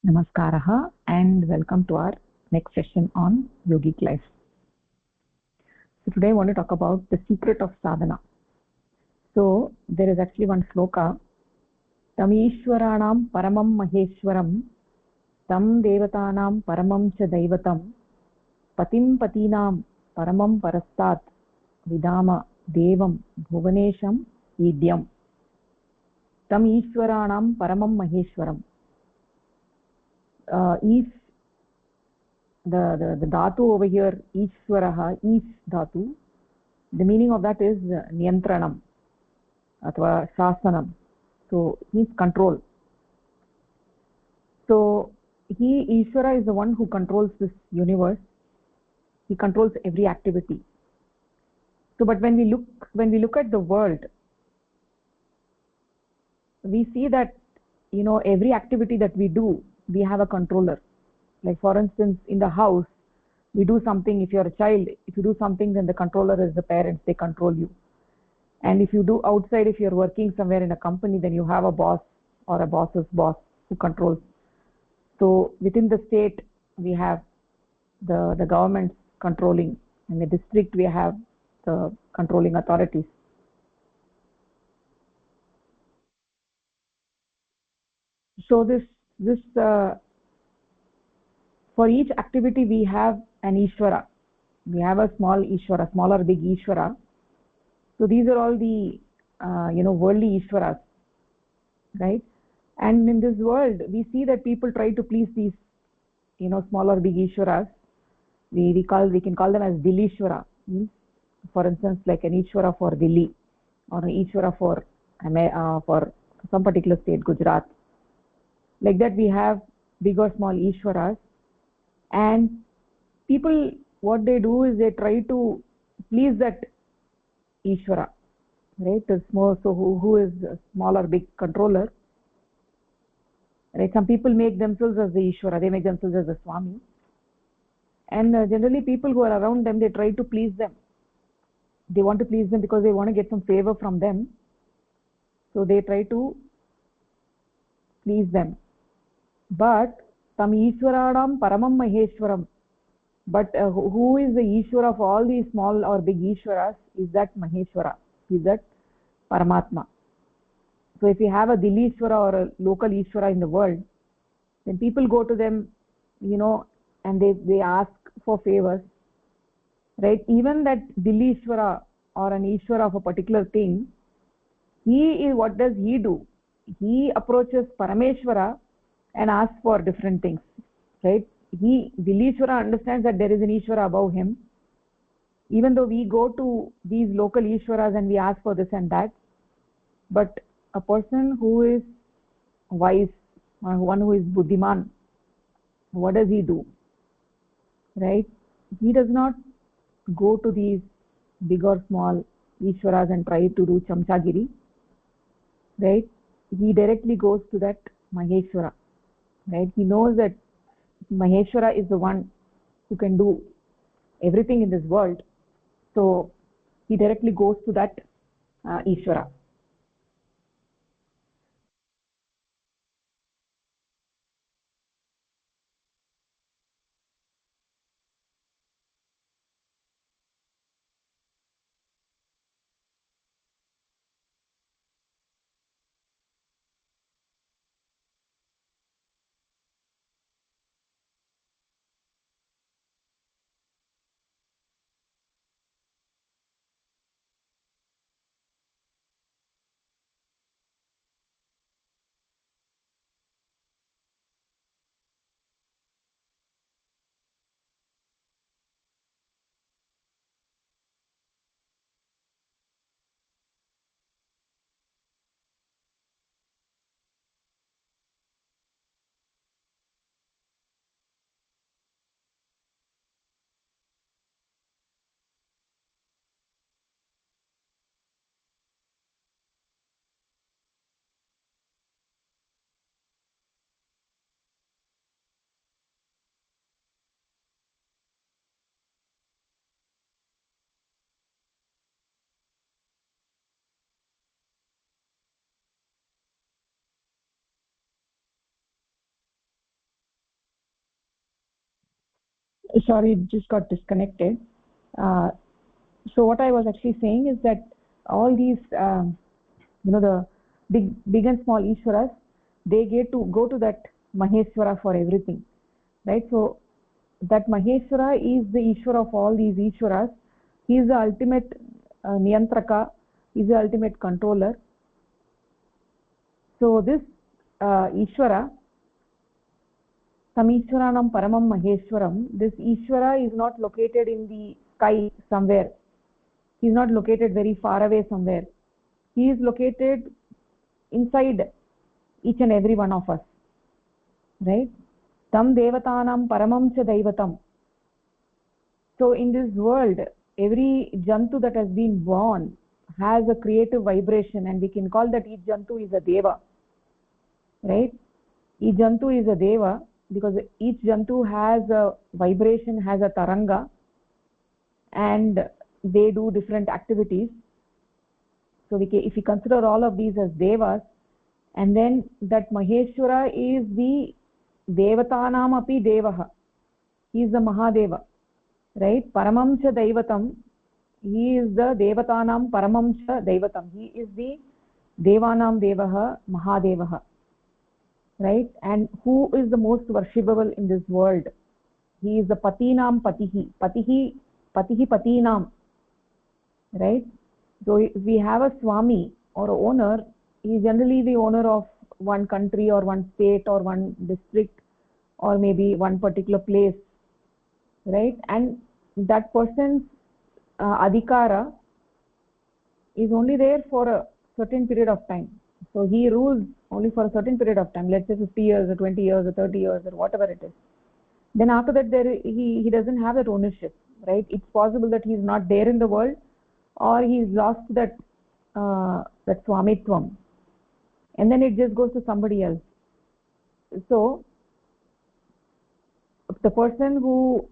Namaskaraha and welcome to our next session on yogic life. So today I want to talk about the secret of sadhana. So there is actually one sloka, Tam Ishwaranam Paramam Maheshwaram Tam Devatanam Paramam Cha Daivatam Patim Patinam Paramam Parastat Vidama Devam Bhuvanesham Idyam Tam Ishwaranam Paramam Maheshwaram. Each the dhatu over here, Ishwaraha, each dhatu, the meaning of that is Niyantranam athva Shasanam. So means control. So Ishvara is the one who controls this universe. He controls every activity. So but when we look at the world, we see that every activity that we do, we have a controller. Like for instance, in the house, we do something. If you're a child, if you do something, then the controller is the parents. They control you. And if you do outside, if you're working somewhere in a company, then you have a boss or a boss's boss who controls. So within the state, we have the government controlling. In the district, we have the controlling authorities. So this for each activity, we have an Ishvara. We have a small Ishvara, small or big Ishvara. So these are all the worldly Ishvaras, right? And in this world, we see that people try to please these small or big Ishvaras. We can call them as Dillishvara. For instance, like an Ishvara for Delhi or an Ishvara for some particular state, Gujarat. Like that, we have big or small Ishvaras, and people, what they do is they try to please that Ishvara, right? So who is a small or big controller, right? Some people make themselves as the Ishvara, they make themselves as the Swami, and generally people who are around them, they try to please them. They want to please them because they want to get some favor from them, so they try to please them. But Tam Ishwaranam Paramam Maheshwaram, but who is the Ishvara of all these small or big Ishvaras is that Maheshwara, is that Paramatma. So if you have a Dillishwara or a local Ishvara in the world, then people go to them, and they ask for favors, right? Even that Dillishwara or an Ishvara of a particular thing, what does he do? He approaches Parameshwara and asks for different things, right? Dillishwara understands that there is an Ishvara above him. Even though we go to these local Ishvaras and we ask for this and that, but a person who is wise, or one who is Buddhiman, what does he do? Right? He does not go to these big or small Ishvaras and try to do Chamchagiri. Right? He directly goes to that Maheshwara. Right? He knows that Maheshwara is the one who can do everything in this world. So he directly goes to that Ishvara. Sorry, it just got disconnected. uh, so what I was actually saying is that all these the big and small Ishwaras, they get to go to that Maheshwara for everything, right? So that Maheshwara is the Ishwara of all these Ishwaras. He is the ultimate Niyantraka, he is the ultimate controller. So this Ishwara, Samishwaranam Paramam Maheshwaram, this Ishwara is not located in the sky somewhere. He is not located very far away somewhere. He is located inside each and every one of us, right? Tam devatanam paramam cha daivatam. So in this world, every jantu that has been born has a creative vibration, and we can call that each jantu is a deva, right? Each jantu is a deva because each jantu has a vibration, has a taranga, and they do different activities. So if we consider all of these as devas, and then that Maheshwara is the devatanam api devaha, he is the Mahadeva, right? Paramam cha daivatam, he is the devatanam paramam cha daivatam, he is the devanam devaha Mahadevaha, right? And who is the most worshipable in this world? He is the patinam patihi, patinam, right? So if we have a Swami or a owner, he is generally the owner of one country or one state or one district or maybe one particular place, right? And that person's adhikara is only there for a certain period of time. So he rules only for a certain period of time, let's say 50 years or 20 years or 30 years or whatever it is. Then after that he doesn't have that ownership, right? It's possible that he's not there in the world, or he's lost that swamitvam, and then it just goes to somebody else. So the person who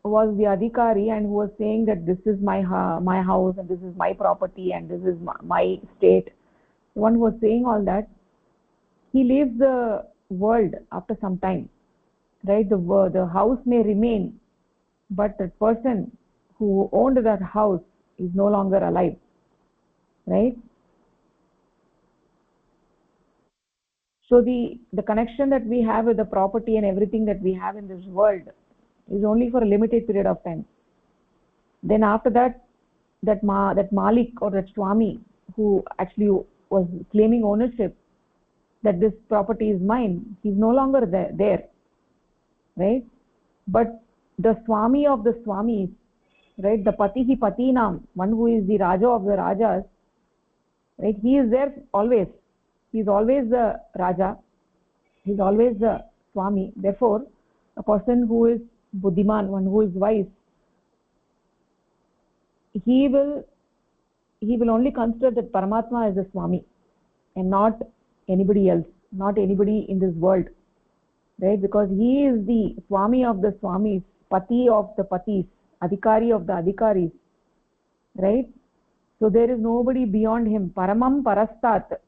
was the adhikari and who was saying that this is my house and this is my property and this is my state, the one who was saying all that, he leaves the world after some time, right? The house may remain, but the person who owned that house is no longer alive, right? So the connection that we have with the property and everything that we have in this world is only for a limited period of time. Then after that, that Malik or that Swami who actually was claiming ownership, that this property is mine, he's no longer there, right? But the Swami of the Swamis, right, the Patihi Patinam, one who is the Raja of the Rajas, right, he is there always. He is always the Raja, he is always the Swami. Therefore a person who is Buddhiman, one who is wise, he will only consider that Paramatma as the Swami and not anybody else, not anybody in this world, right? Because he is the Swami of the Swamis, Pati of the Patis, Adhikari of the Adhikaris, right? So there is nobody beyond him. Paramam Parastat,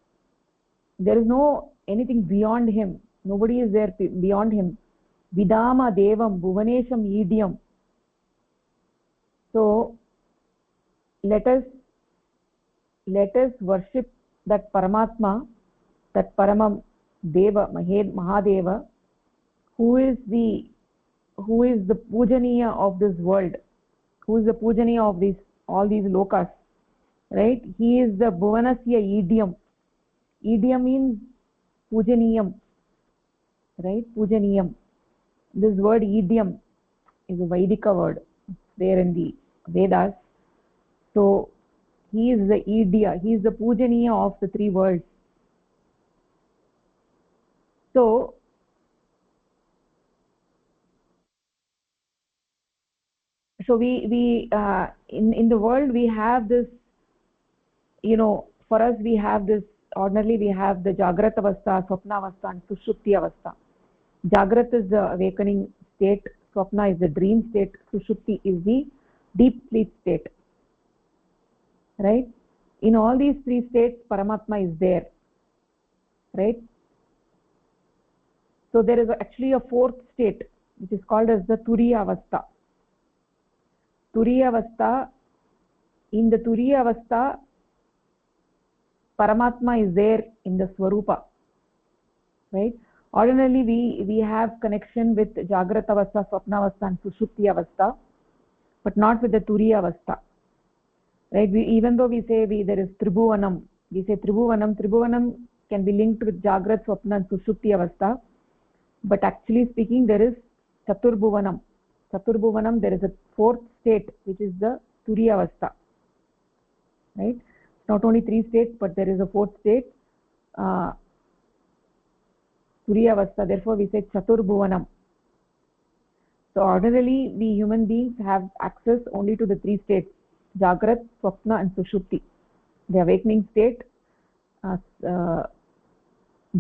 there is no anything beyond him, nobody is there beyond him. Vidama Devam Bhuvanesham Idyam. So let us worship that Paramatma, that Paramam Deva, Mahadeva, who is the Pujaniya of this world, who is the Pujaniya of all these lokas, right? He is the Bhuvanasya Idyam. Idyam means Pujaniyam, right? Pujaniyam. This word Idyam is a Vaidika word, there in the Vedas. So he is the Idya, he is the Pujaniya of the three worlds. So we in the world we have this, for us we have this, ordinarily we have the Jagrat Avastha, Swapna Avastha and Sushupti Avastha. Jagrat is the awakening state, Swapna is the dream state, Sushupti is the deep sleep state, right? In all these three states Paramatma is there, right? So there is actually a fourth state, which is called as the Turiya Avastha. Turiya Avastha, in the Turiya Avastha, Paramatma is there in the Swarupa, right? Ordinarily, we have connection with Jagrata Avastha, Swapna Avastha and Sushupti Avastha, but not with the Turiya Avastha, right? Even though we say there is Tribhuvanam, we say Tribhuvanam can be linked with Jagrat, Swapna and Sushupti Avastha, but actually speaking, there is Chaturbhuvanam. Chaturbhuvanam, there is a fourth state, which is the Turiya Avastha, right? Not only three states, but there is a fourth state, Turiya Avastha. Therefore, we say Chaturbhuvanam. So ordinarily, we human beings have access only to the three states: Jagrat, Swapna and Sushupti. The awakening state,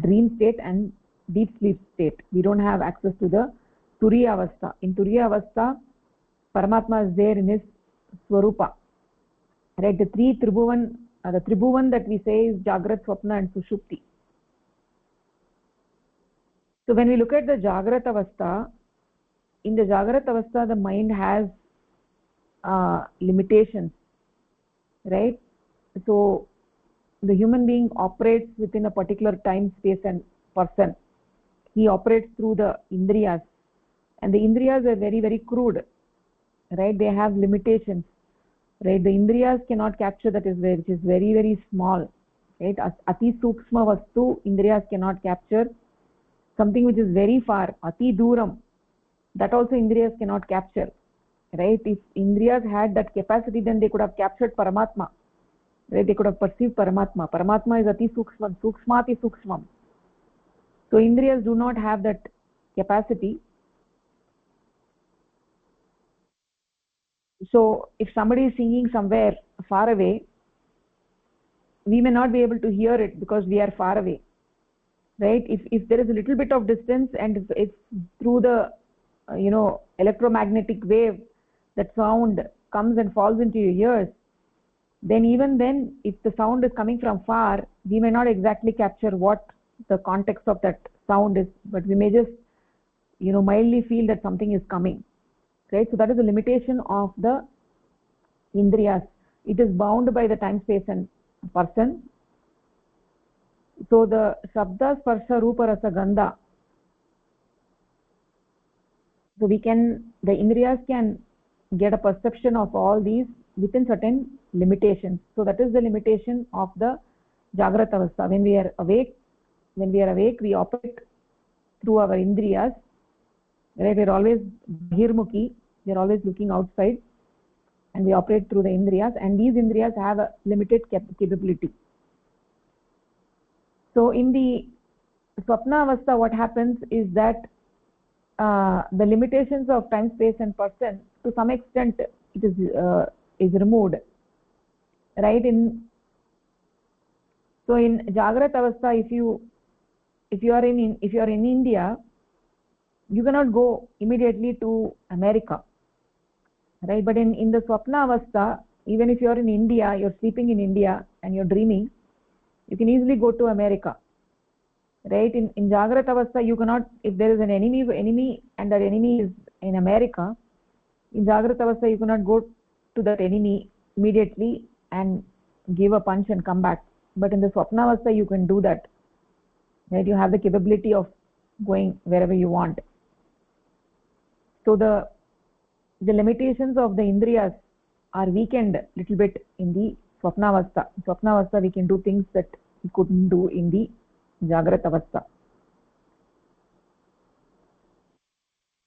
dream state and deep sleep state. We don't have access to the Turiya Avastha. In Turiya Avastha, Paramatma is there in his Swarupa. Right? The three Tribhuvan, the Tribhuvan that we say is Jagrat, Swapna and Sushupti. So when we look at the Jagrat Avastha, in the Jagrat Avastha, the mind has limitations, right? So the human being operates within a particular time, space and person. He operates through the Indriyas, and the Indriyas are very, very crude, right? They have limitations, right? The Indriyas cannot capture that which is very, very small, right? Ati Sukshma Vastu, Indriyas cannot capture. Something which is very far, Ati Duram, that also Indriyas cannot capture, right? If Indriyas had that capacity, then they could have captured Paramatma, right? They could have perceived Paramatma. Paramatma is Ati Sukshma, Sukshmati Sukshmam. So Indriyas do not have that capacity. So if somebody is singing somewhere far away, we may not be able to hear it because we are far away, right? If there is a little bit of distance and if through the electromagnetic wave that sound comes and falls into your ears, then even then, if the sound is coming from far, we may not exactly capture what the context of that sound is, but we may just mildly feel that something is coming, right? So that is the limitation of the Indriyas. It is bound by the time, space and person. So the Shabda, Sparsha, Rupa, Rasa, Gandha, so the Indriyas can get a perception of all these within certain limitations. So that is the limitation of the Jagrata Avastha. When we are awake, we operate through our Indriyas, right? We are always Bahirmukhi, we are always looking outside, and we operate through the Indriyas, and these Indriyas have a limited capability. So in the Swapna Avastha, what happens is that the limitations of time, space and person, to some extent it is removed, right? So in Jagrat Avastha, if you are in India, you cannot go immediately to America, right? But in the Swapna Avastha, even if you are in India, you're sleeping in India and you're dreaming, you can easily go to America, right? In Jagrat Avastha, you cannot, if there is an enemy and that enemy is in America, in Jagrat Avastha you cannot go to that enemy immediately and give a punch and come back. But in the Swapna Avastha you can do that, right? You have the capability of going wherever you want. So the limitations of the Indriyas are weakened little bit in the Swapna Avastha. In Swapna Avastha we can do things that we couldn't do in the Jagrat Avastha.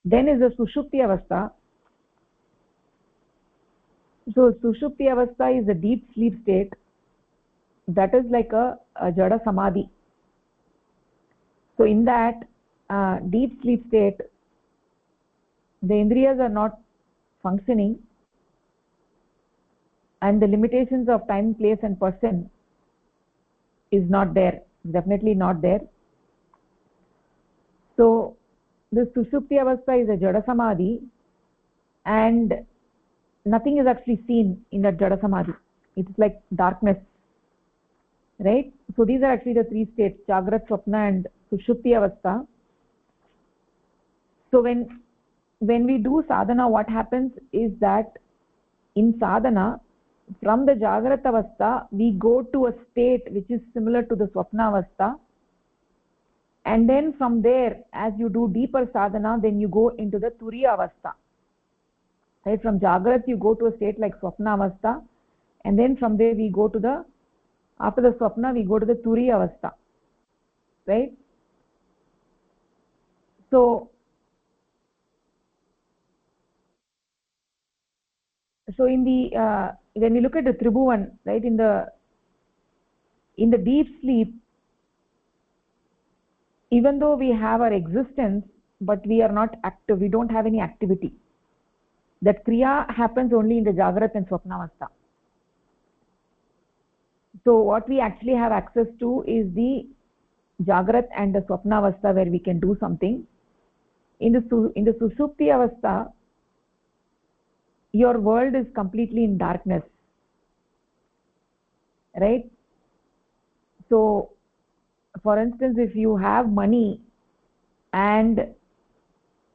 Then is the Sushupti Avastha. So Sushupti Avastha is a deep sleep state that is like a Jada Samadhi. So in that deep sleep state, the Indriyas are not functioning and the limitations of time, place and person is not there, definitely not there. So this Sushupti Avastha is a Jada Samadhi and nothing is actually seen in that Jada Samadhi. It's like darkness, right? So these are actually the three states, Jagrat, Swapna and Sushupti Avastha. So when when we do sadhana, what happens is that in sadhana, from the jagrata avastha we go to a state which is similar to the swapna avastha, and then from there, as you do deeper sadhana, then you go into the turiya avastha. Right, from jagrat you go to a state like swapna avastha, and then from there we go to the, after the swapna we go to the turiya avastha. Right, so in the when we look at the tribhuvan, right, in the deep sleep, even though we have our existence, but we are not active, we don't have any activity. That kriya happens only in the jagrat and swapna avastha. So what we actually have access to is the jagrat and the swapna avastha, where we can do something. In the sushupti avastha, your world is completely in darkness, right? So for instance, if you have money and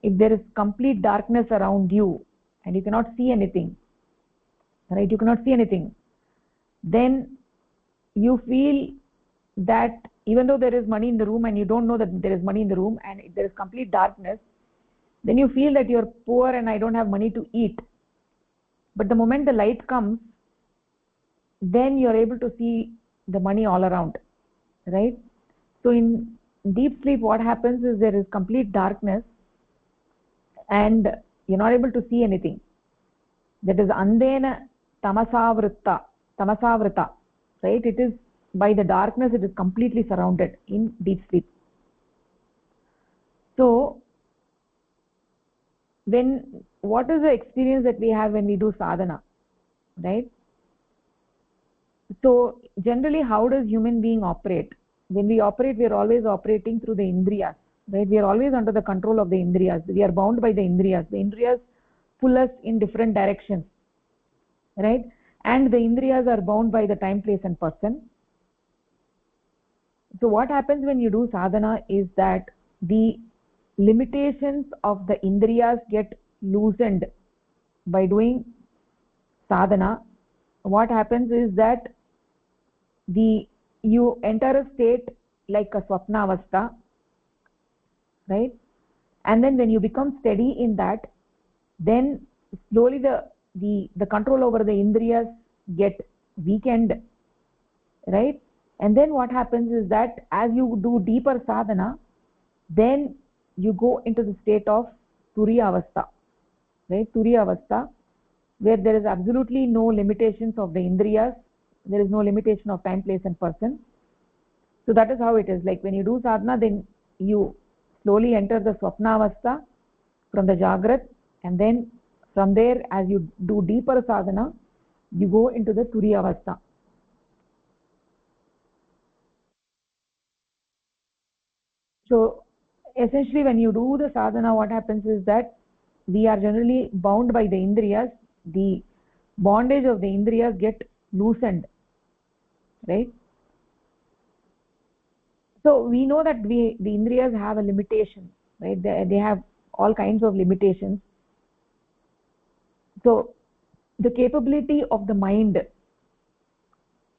if there is complete darkness around you and you cannot see anything, right, you cannot see anything, then you feel that even though there is money in the room and you don't know that there is money in the room, and there is complete darkness, then you feel that you're poor and I don't have money to eat. But the moment the light comes, then you're able to see the money all around, right? So in deep sleep, what happens is there is complete darkness and you're not able to see anything. That is andena tamasavrita, right? It is by the darkness, it is completely surrounded in deep sleep. So what is the experience that we have when we do sadhana, right? So generally, how does human being operate? When we operate, we are always operating through the indriyas, right? We are always under the control of the indriyas. We are bound by the indriyas. The indriyas pull us in different directions, right? And the indriyas are bound by the time, place and person. So what happens when you do sadhana is that the limitations of the indriyas get loosened by doing sadhana. What happens is that you enter a state like a swapna avastha, right? And then when you become steady in that, then slowly the control over the indriyas get weakened, right? And then what happens is that as you do deeper sadhana, then you go into the state of turiya avastha, right? Turiya avastha, where there is absolutely no limitations of the indriyas, there is no limitation of time, place and person. So that is how it is. Like when you do sadhana, then you slowly enter the swapna avastha from the jagrat, and then from there, as you do deeper sadhana, you go into the turiya avastha. So essentially, when you do the sadhana, what happens is that we are generally bound by the indriyas. The bondage of the indriyas get loosened, right? So we know that the indriyas have a limitation, right? They have all kinds of limitations. So the capability of the mind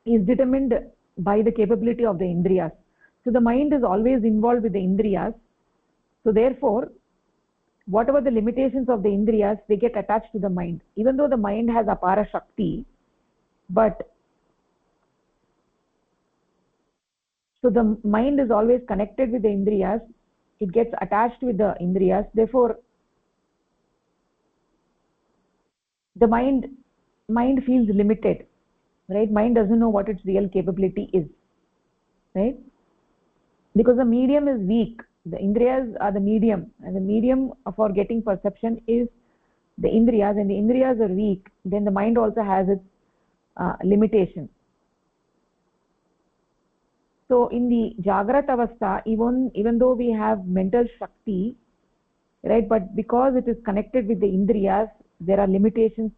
is determined by the capability of the indriyas. So the mind is always involved with the indriyas. So therefore, whatever the limitations of the indriyas, they get attached to the mind. Even though the mind has apara shakti, but so the mind is always connected with the indriyas, it gets attached with the indriyas. Therefore, the mind feels limited, right? Mind doesn't know what its real capability is, right? Because the medium is weak. The indriyas are the medium, and the medium for getting perception is the indriyas, and the indriyas are weak, then the mind also has its limitation. So in the jagrat avastha, even though we have mental shakti, right, but because it is connected with the indriyas, there are limitations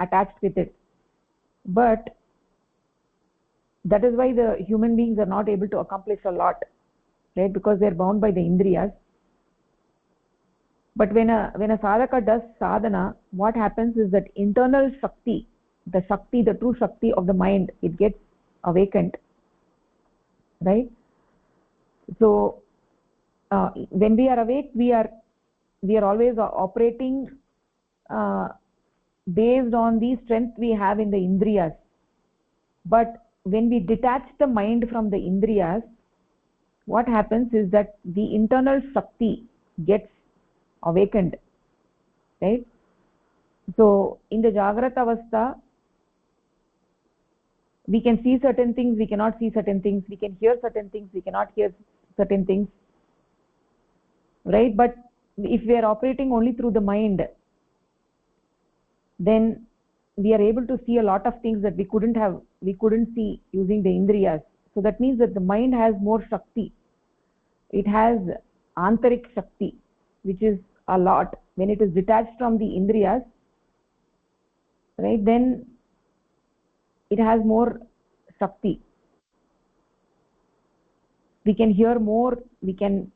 attached with it. But that is why the human beings are not able to accomplish a lot, right? Because they are bound by the indriyas. But when a sadhaka does sadhana, what happens is that internal shakti, the true shakti of the mind, it gets awakened, right? So when we are awake, we are always operating based on the strength we have in the indriyas. But when we detach the mind from the indriyas, what happens is that the internal shakti gets awakened, right? So in the jagrata avastha, we can see certain things, we cannot see certain things, we can hear certain things, we cannot hear certain things, right? But if we are operating only through the mind, then we are able to see a lot of things that we couldn't see using the indriyas. So that means that the mind has more shakti. It has antarik shakti, which is a lot. When it is detached from the indriyas, right, then it has more shakti. We can hear more, we can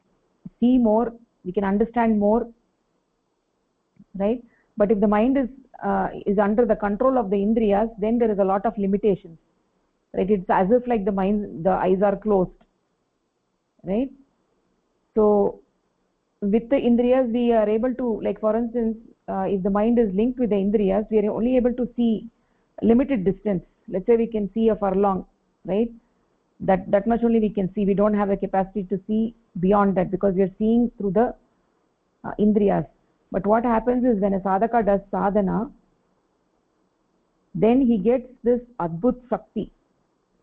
see more, we can understand more, right? But if the mind is under the control of the indriyas, then there is a lot of limitations, right? It's as if like the eyes are closed, right? So with the indriyas, we are able to, like for instance, if the mind is linked with the indriyas, we are only able to see limited distance. Let's say we can see a furlong, right? That much only we can see. We don't have the capacity to see beyond that because we are seeing through the indriyas. But what happens is when a sadhaka does sadhana, then he gets this adbhut shakti.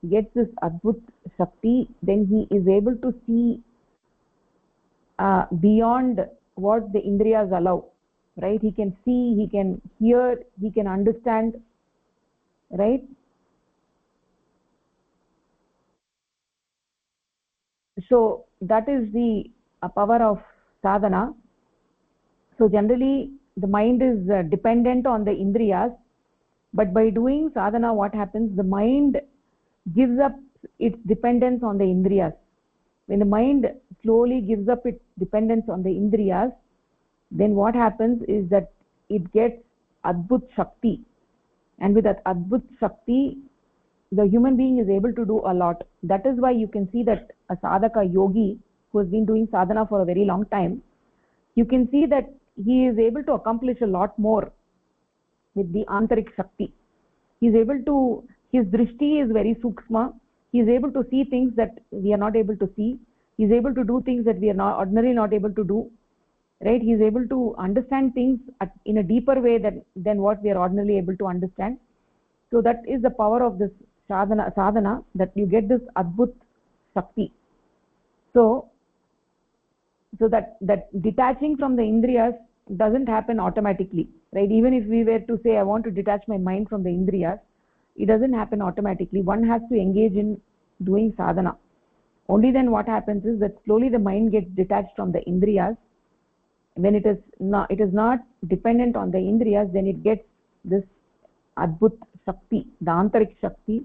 He gets this adbhut shakti, then he is able to see beyond what the indriyas allow, right? He can see, he can hear, he can understand, right? So that is the power of sadhana. So generally the mind is dependent on the indriyas, but by doing sadhana, what happens? The mind gives up its dependence on the indriyas. When the mind slowly gives up its dependence on the indriyas, then what happens is that it gets adbhut shakti, and with that adbhut shakti, the human being is able to do a lot. That is why you can see that a sadhaka yogi who has been doing sadhana for a very long time, you can see that he is able to accomplish a lot more with the antarik shakti. He is able to, his drishti is very sukshma. He is able to see things that we are not able to see. He is able to do things that we are not ordinarily not able to do, right? He is able to understand things in a deeper way than what we are ordinarily able to understand. So that is the power of this sadhana, that you get this adbhut shakti. So that detaching from the indriyas doesn't happen automatically, right? Even if we were to say I want to detach my mind from the indriyas, it doesn't happen automatically. One has to engage in doing sadhana. Only then what happens is that slowly the mind gets detached from the indriyas. When it is not dependent on the indriyas, then it gets this adbhut shakti, the antarik shakti,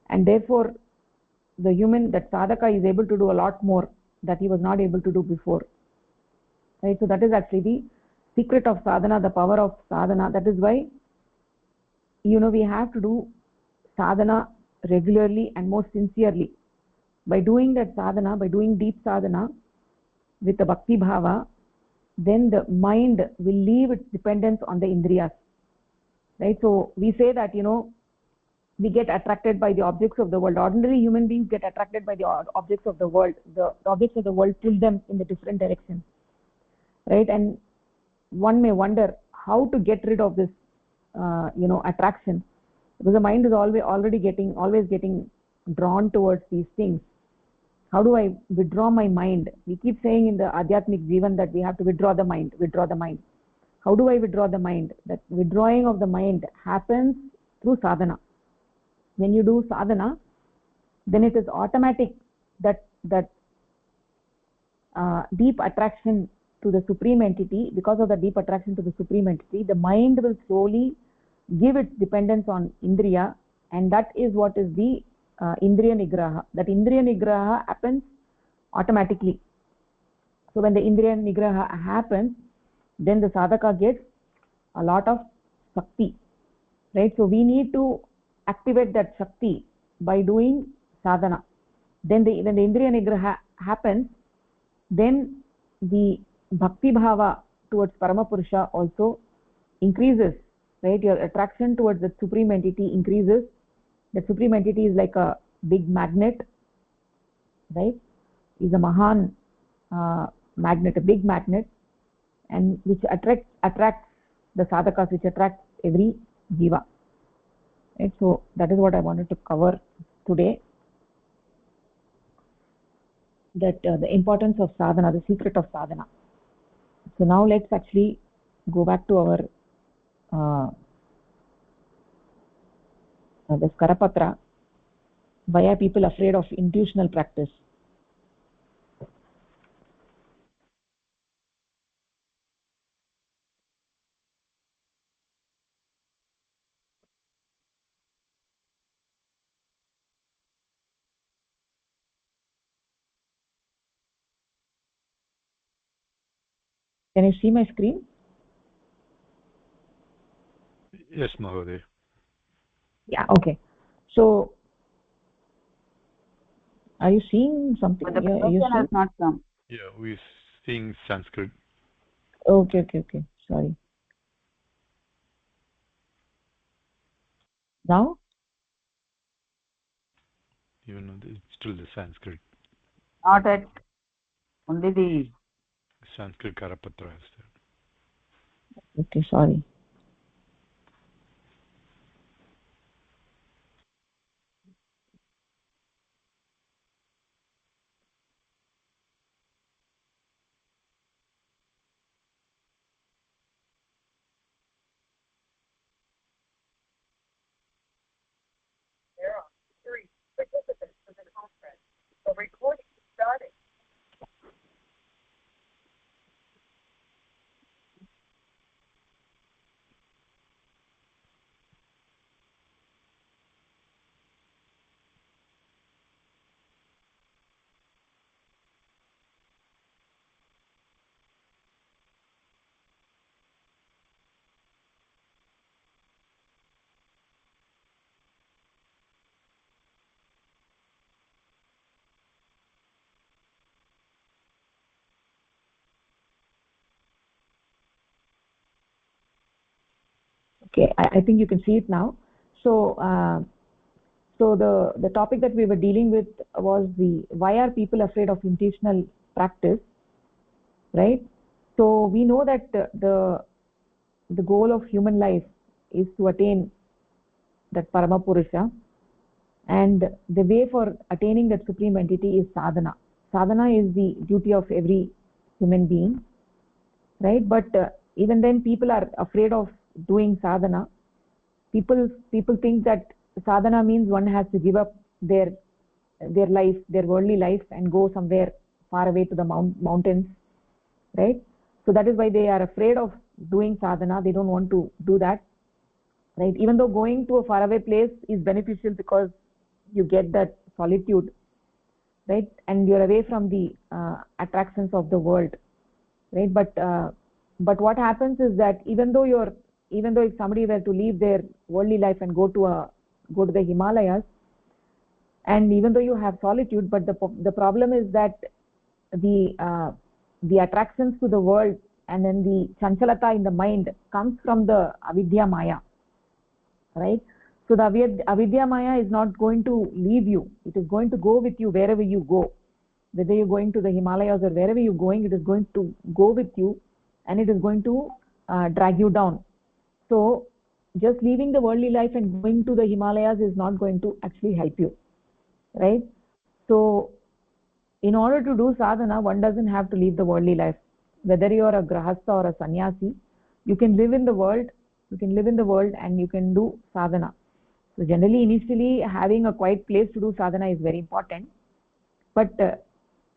and therefore the human, that sadhaka, is able to do a lot more that he was not able to do before, right? So that is actually the secret of sadhana, the power of sadhana. That is why we have to do sadhana regularly and most sincerely. By doing that sadhana, by doing deep sadhana with the bhakti bhava, then the mind will leave its dependence on the indriyas, right? So we say that we get attracted by the objects of the world. Ordinary human beings get attracted by the objects of the world. The objects of the world pull them in the different directions, right? And one may wonder how to get rid of this attraction, because the mind is always getting drawn towards these things. How do I withdraw my mind? We keep saying in the Adhyatmic Jivan that we have to withdraw the mind. How do I withdraw the mind? That withdrawing of the mind happens through sadhana. When you do sadhana, then it is automatic that deep attraction to the Supreme Entity. Because of the deep attraction to the Supreme Entity, the mind will slowly give its dependence on Indriya, and that is what is the Indriya Nigraha. That Indriya Nigraha happens automatically. So when the Indriya Nigraha happens, then the sadhaka gets a lot of shakti, right? So we need to activate that shakti by doing sadhana. Then when the indriya nigraha happens, then the bhakti bhava towards Paramapurusha also increases, right? Your attraction towards the supreme entity increases. The supreme entity is like a big magnet, right? Is a mahan magnet, a big magnet, and which attracts the sadhakas, which attracts every jiva, right? So that is what I wanted to cover today, that the importance of sadhana, the secret of sadhana. So now let's actually go back to our this Karapatra. Why are people afraid of intuitional practice? Can you see my screen? Yes, Mahoday. Yeah, okay. So are you seeing something? But the Yeah, you person see? has not come. Yeah, we're seeing Sanskrit. Okay. Sorry. Now? Even though it's still the Sanskrit. Not at only the. Sanskrit Karapatra is there. Okay, sorry. There are 3 participants in the conference. The recording is starting. Okay, I think you can see it now. So so the topic that we were dealing with was the why are people afraid of intuitional practice, right? So we know that the goal of human life is to attain that Paramapurusha, and the way for attaining that supreme entity is sadhana. Sadhana is the duty of every human being, right? But even then people are afraid of doing sadhana. People think that sadhana means one has to give up their life, their worldly life, and go somewhere far away to the mountains, right? So that is why they are afraid of doing sadhana. They don't want to do that, right? Even though going to a faraway place is beneficial because you get that solitude, right? And you're away from the attractions of the world, right? But what happens is that even though if somebody were to leave their worldly life and go to the Himalayas, and even though you have solitude, but the problem is that the attractions to the world and then the chanchalata in the mind comes from the avidya maya, right? So the avidya maya is not going to leave you. It is going to go with you wherever you go. Whether you're going to the Himalayas or wherever you're going, it is going to go with you, and it is going to drag you down. So just leaving the worldly life and going to the Himalayas is not going to actually help you, right? So in order to do sadhana, one doesn't have to leave the worldly life. Whether you are a grahastha or a sannyasi, you can live in the world. You can live in the world and you can do sadhana. So generally, initially, having a quiet place to do sadhana is very important. But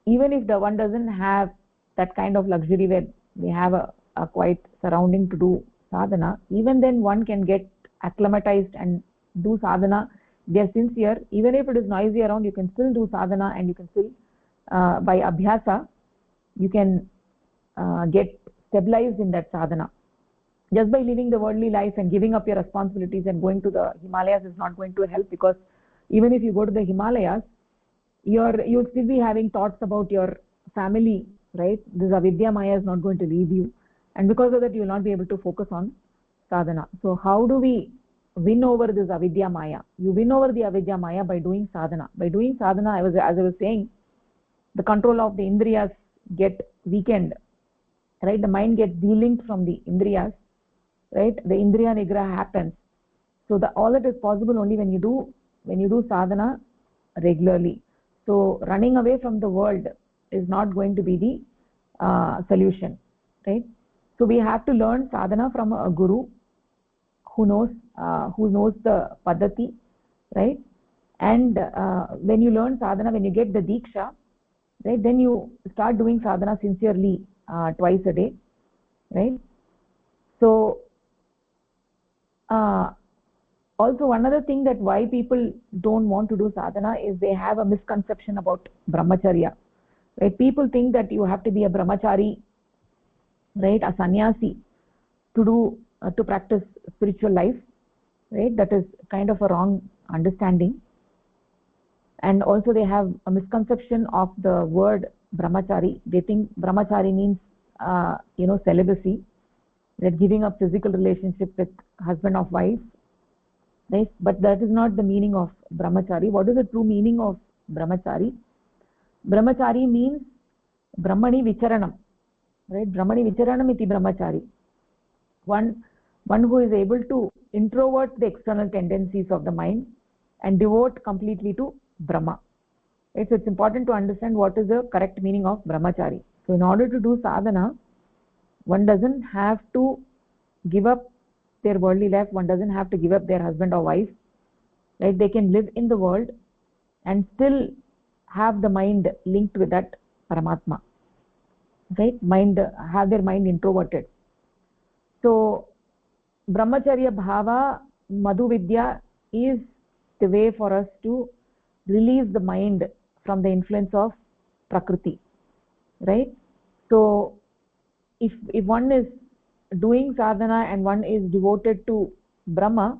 even if the one doesn't have that kind of luxury where they have a quiet surrounding to do sadhana, even then one can get acclimatized and do sadhana. They are sincere. Even if it is noisy around, you can still do sadhana, and you can still by abhyasa you can get stabilized in that sadhana. Just by living the worldly life and giving up your responsibilities and going to the Himalayas is not going to help, because even if you go to the Himalayas, you'll still be having thoughts about your family, right? This avidya maya is not going to leave you, and because of that you will not be able to focus on sadhana. So how do we win over this avidya maya? You win over the avidya maya by doing sadhana. By doing sadhana, as I was saying, the control of the indriyas get weakened, right? The mind gets delinked from the indriyas, right? The indriya nigraha happens. So all that is possible only when you do sadhana regularly. So running away from the world is not going to be the solution, right? So we have to learn sadhana from a guru who knows the paddhati, right? And when you learn sadhana, when you get the diksha, right, then you start doing sadhana sincerely twice a day, right? So also one other thing, that why people don't want to do sadhana is they have a misconception about brahmacharya, right? People think that you have to be a brahmachari, right, a sannyasi, to practice spiritual life, right? That is kind of a wrong understanding. And also they have a misconception of the word brahmachari. They think brahmachari means celibacy, that giving up physical relationship with husband or wife, right? But that is not the meaning of brahmachari. What is the true meaning of brahmachari? Brahmachari means brahmani vicharanam, right? Brahmani vicharanam iti brahmachari. One who is able to introvert the external tendencies of the mind and devote completely to Brahma. Right? So it's important to understand what is the correct meaning of brahmachari. So in order to do sadhana, one doesn't have to give up their worldly life, one doesn't have to give up their husband or wife, right? They can live in the world and still have the mind linked with that Paramatma, right? Have their mind introverted. So brahmacharya bhava, madhu vidya is the way for us to release the mind from the influence of prakriti, right? So if one is doing sadhana and one is devoted to Brahma,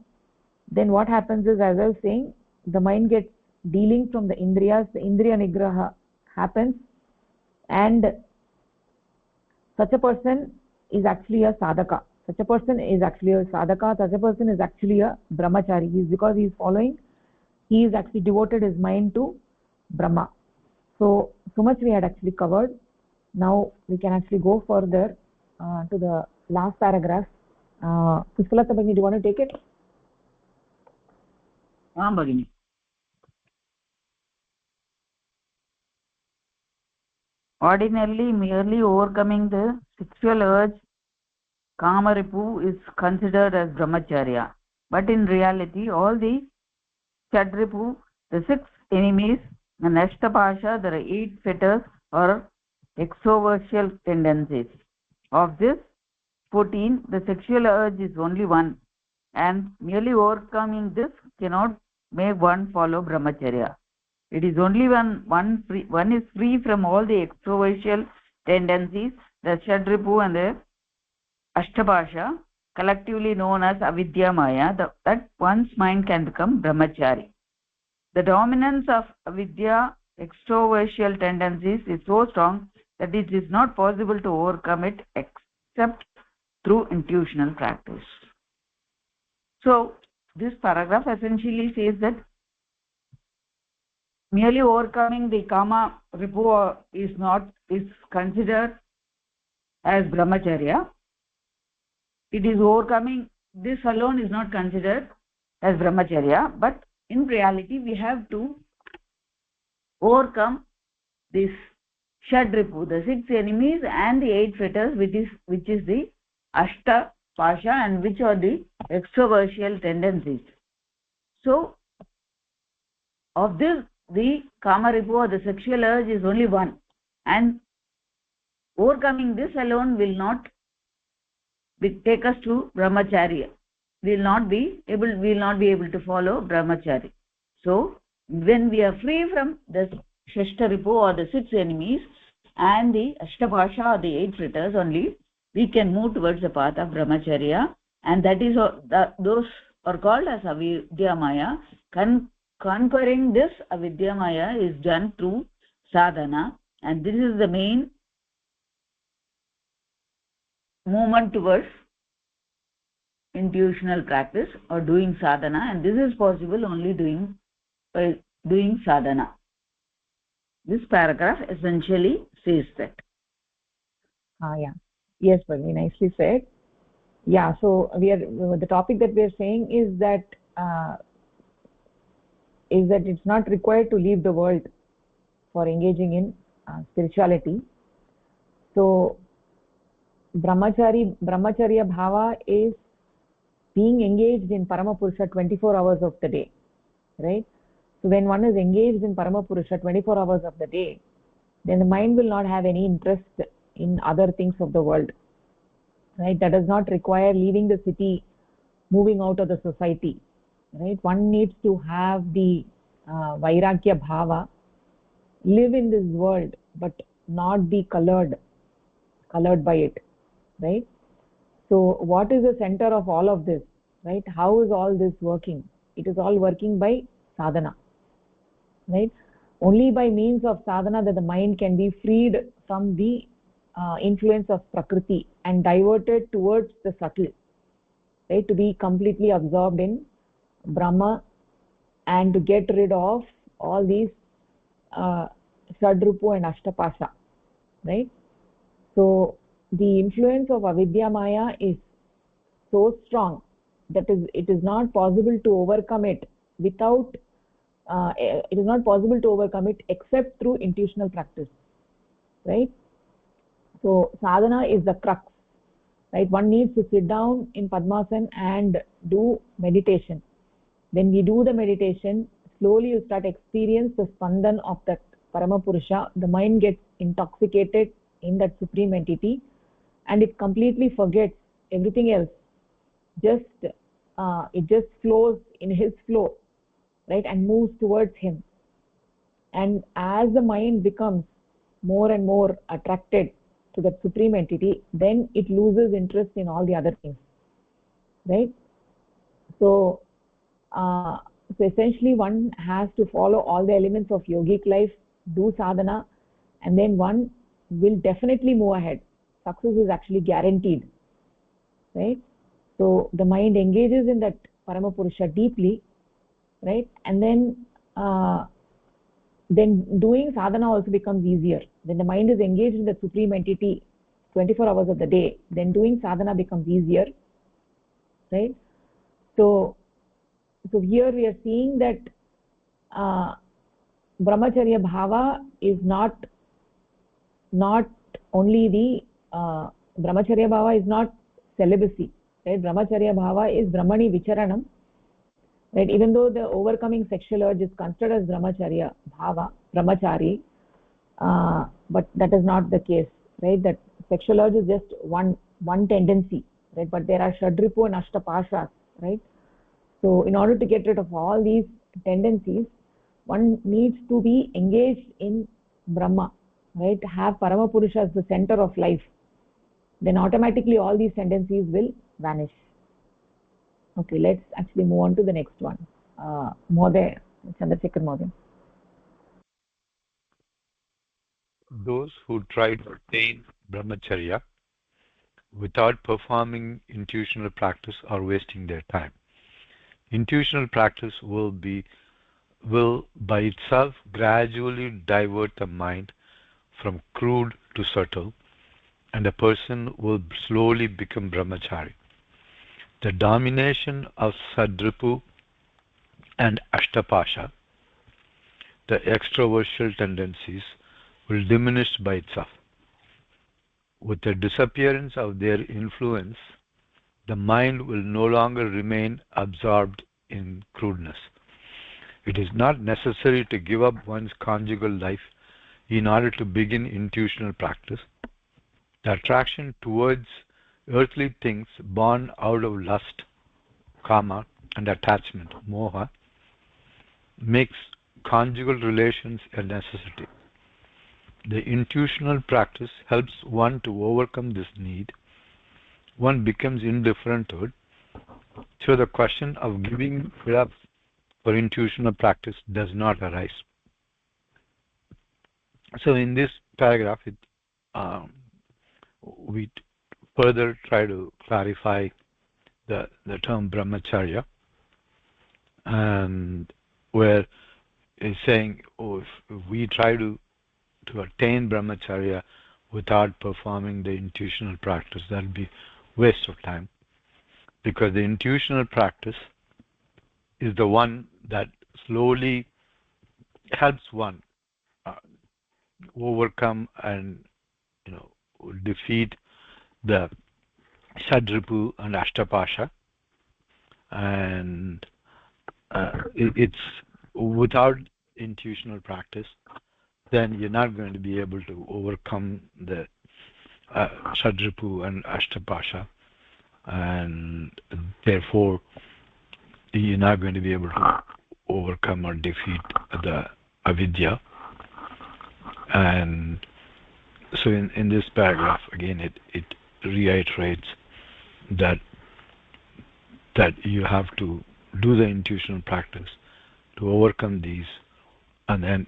then what happens is, as I was saying, the mind gets delinked from the indriyas, the indriya nigraha happens, and such a person is actually a sadhaka. Such a person is actually a brahmachari. Because he is actually devoted his mind to Brahma. So much we had actually covered. Now we can actually go further to the last paragraph. Pushpalata Bhagini, do you want to take it? Bhagini. Ordinarily, merely overcoming the sexual urge, Kamaripu, is considered as brahmacharya. But in reality, all the Chadripu, the 6 enemies, and Ashtapasha, there are 8 fetters or extroversial tendencies. Of this 14, the sexual urge is only one, and merely overcoming this cannot make one follow brahmacharya. It is only when one is free from all the extroversial tendencies, the Shadripu and the Ashtapasha, collectively known as avidya maya, that one's mind can become brahmachari. The dominance of avidya, extroversial tendencies, is so strong that it is not possible to overcome it except through intuitional practice. So this paragraph essentially says that merely overcoming the kama ripu is considered as brahmacharya. It is overcoming this alone is not considered as brahmacharya, but in reality we have to overcome this Shadripu, the 6 enemies, and the 8 fetters, which is the Ashta Pasha, and which are the extroversial tendencies. So of this, the Kamaripu, or the sexual urge, is only one, and overcoming this alone will not take us to brahmacharya. We will not be able to follow brahmachari. So when we are free from the Shashtaripu, or the 6 enemies, and the Ashtapasha, or the 8 fetters only, we can move towards the path of brahmacharya, and that is those are called as avidyamaya. Conquering this avidyamaya is done through sadhana, and this is the main movement towards intuitional practice or doing sadhana, and this is possible only by doing sadhana. This paragraph essentially says that. Yeah. Yes, Bhagini, nicely said. Yeah, so the topic that we are saying is that it's not required to leave the world for engaging in spirituality. So brahmacharya bhava is being engaged in Paramapurusha 24 hours of the day, right? So when one is engaged in Paramapurusha 24 hours of the day, then the mind will not have any interest in other things of the world, right? That does not require leaving the city, moving out of the society, right? One needs to have the vairagya bhava, live in this world but not be colored by it, right? So what is the center of all of this, right? How is all this working? It is all working by sadhana, right? Only by means of sadhana that the mind can be freed from the influence of prakriti and diverted towards the subtle, right? To be completely absorbed in Brahma and to get rid of all these Sadrupu and Ashtapasha, right? So the influence of avidya maya is so strong that it is not possible to overcome it without it is not possible to overcome it except through intuitional practice, right? So sadhana is the crux, right? One needs to sit down in Padmasana and do meditation. When we do the meditation, slowly you start experience the spandan of that Paramapurusha. The mind gets intoxicated in that supreme entity and it completely forgets everything else. It just flows in his flow, right, and moves towards him. And as the mind becomes more and more attracted to that supreme entity, then it loses interest in all the other things, right? So essentially one has to follow all the elements of yogic life, do sadhana, and then one will definitely move ahead. Success is actually guaranteed, right? So the mind engages in that Paramapurusha deeply, right? And then doing sadhana also becomes easier. When the mind is engaged in the supreme entity 24 hours of the day, then doing sadhana becomes easier, right? So here we are seeing that brahmacharya bhava is not only the brahmacharya bhava is not celibacy, right? Brahmacharya bhava is brahmani vicharanam, right? Even though the overcoming sexual urge is considered as brahmacharya bhava, brahmachari, but that is not the case, right? That sexual urge is just one tendency, right? But there are shadripu and ashtapashas, right? So in order to get rid of all these tendencies, one needs to be engaged in Brahma, right? Have Paramapurusha as the center of life. Then automatically all these tendencies will vanish. Okay, let's actually move on to the next one. Mohoday, Chandrasekhar Mohoday. Those who try to attain brahmacharya without performing intuitional practice are wasting their time. Intuitional practice will by itself gradually divert the mind from crude to subtle, and a person will slowly become brahmachari. The domination of Sadripu and Ashtapasha, the extroversial tendencies, will diminish by itself. With the disappearance of their influence, the mind will no longer remain absorbed in crudeness. It is not necessary to give up one's conjugal life in order to begin intuitional practice. The attraction towards earthly things born out of lust, kama, and attachment, moha, makes conjugal relations a necessity. The intuitional practice helps one to overcome this need one becomes indifferent to it. So the question of giving it up for intuitional practice does not arise. So in this paragraph, we further try to clarify the term brahmacharya, and where it's saying, if we try to attain brahmacharya without performing the intuitional practice, that will be waste of time, because the intuitional practice is the one that slowly helps one overcome and defeat the Shadripu and Ashtapasha, and it's without intuitional practice, then you're not going to be able to overcome the Shadripu and Ashtapasha, and therefore you're not going to be able to overcome or defeat the avidya. And so in this paragraph, again, it reiterates that you have to do the intuitional practice to overcome these, and then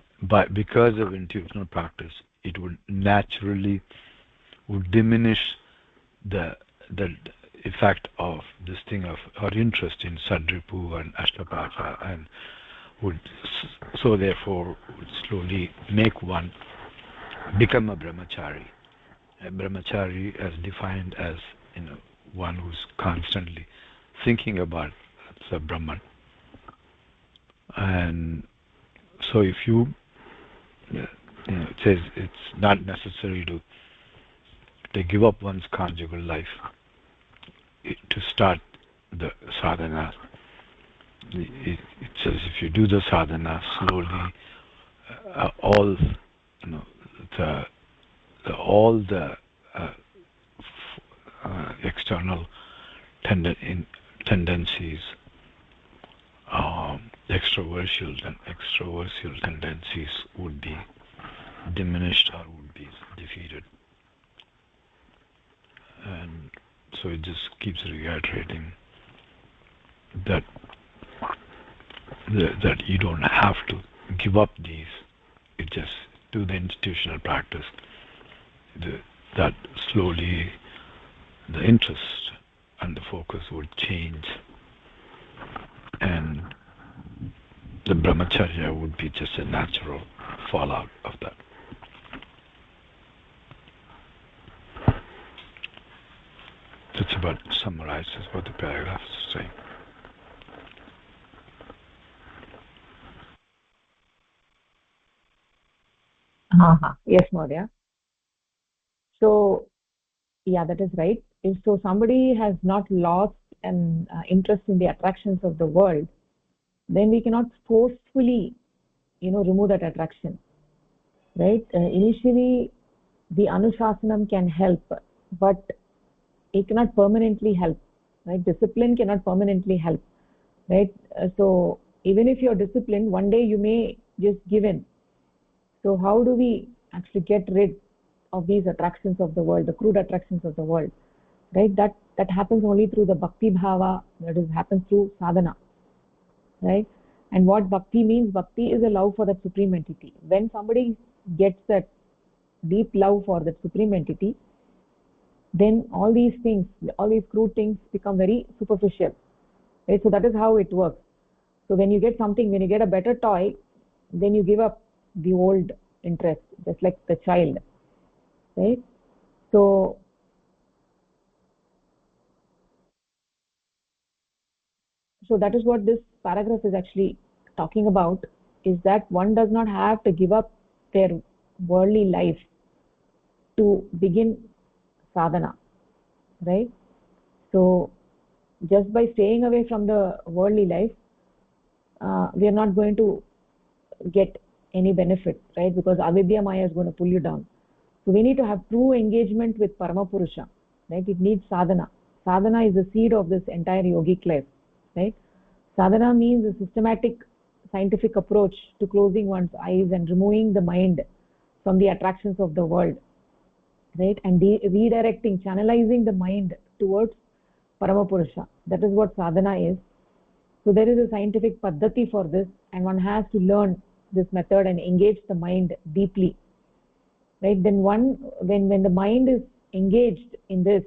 because of intuitional practice, it would naturally diminish the effect of this thing of our interest in Sadripu and Ashtapasha, and so therefore would slowly make one become a brahmachari. A brahmachari, as defined as one who's constantly thinking about the Brahman. And so if it says it's not necessary to give up one's conjugal life to start the sadhana. It says if you do the sadhana slowly, all the external tendencies, extroversial tendencies would be diminished or would be defeated. And so it just keeps reiterating that you don't have to give up these. You just do the institutional practice. That slowly the interest and the focus would change, and the brahmacharya would be just a natural fallout of that. That's about summarizes what the paragraph is saying. Yes, Maurya. So, yeah, that is right. If so, somebody has not lost an interest in the attractions of the world, then we cannot forcefully, remove that attraction, right? Initially, the Anushasanam can help, but it cannot permanently help, right? Discipline cannot permanently help, right? So even if you're disciplined, one day you may just give in. So how do we actually get rid of these attractions of the world, the crude attractions of the world, right? That happens only through the bhakti bhava, happens through sadhana, right? And what bhakti means, bhakti is a love for that supreme entity. When somebody gets that deep love for that supreme entity, then all these things, all these crude things become very superficial, right? So that is how it works. So when you get something, when you get a better toy, then you give up the old interest, just like the child, right? So that is what this paragraph is actually talking about, is that one does not have to give up their worldly life to begin sadhana, right? So just by staying away from the worldly life, we are not going to get any benefit, right? Because avidya maya is going to pull you down. So we need to have true engagement with Paramapurusha, right? It needs sadhana. Sadhana is the seed of this entire yogic life, right? Sadhana means a systematic scientific approach to closing one's eyes and removing the mind from the attractions of the world, right? And redirecting, channelizing the mind towards Paramapurusha. That is what sadhana is. So there is a scientific paddhati for this, and one has to learn this method and engage the mind deeply. Right? Then when the mind is engaged in this,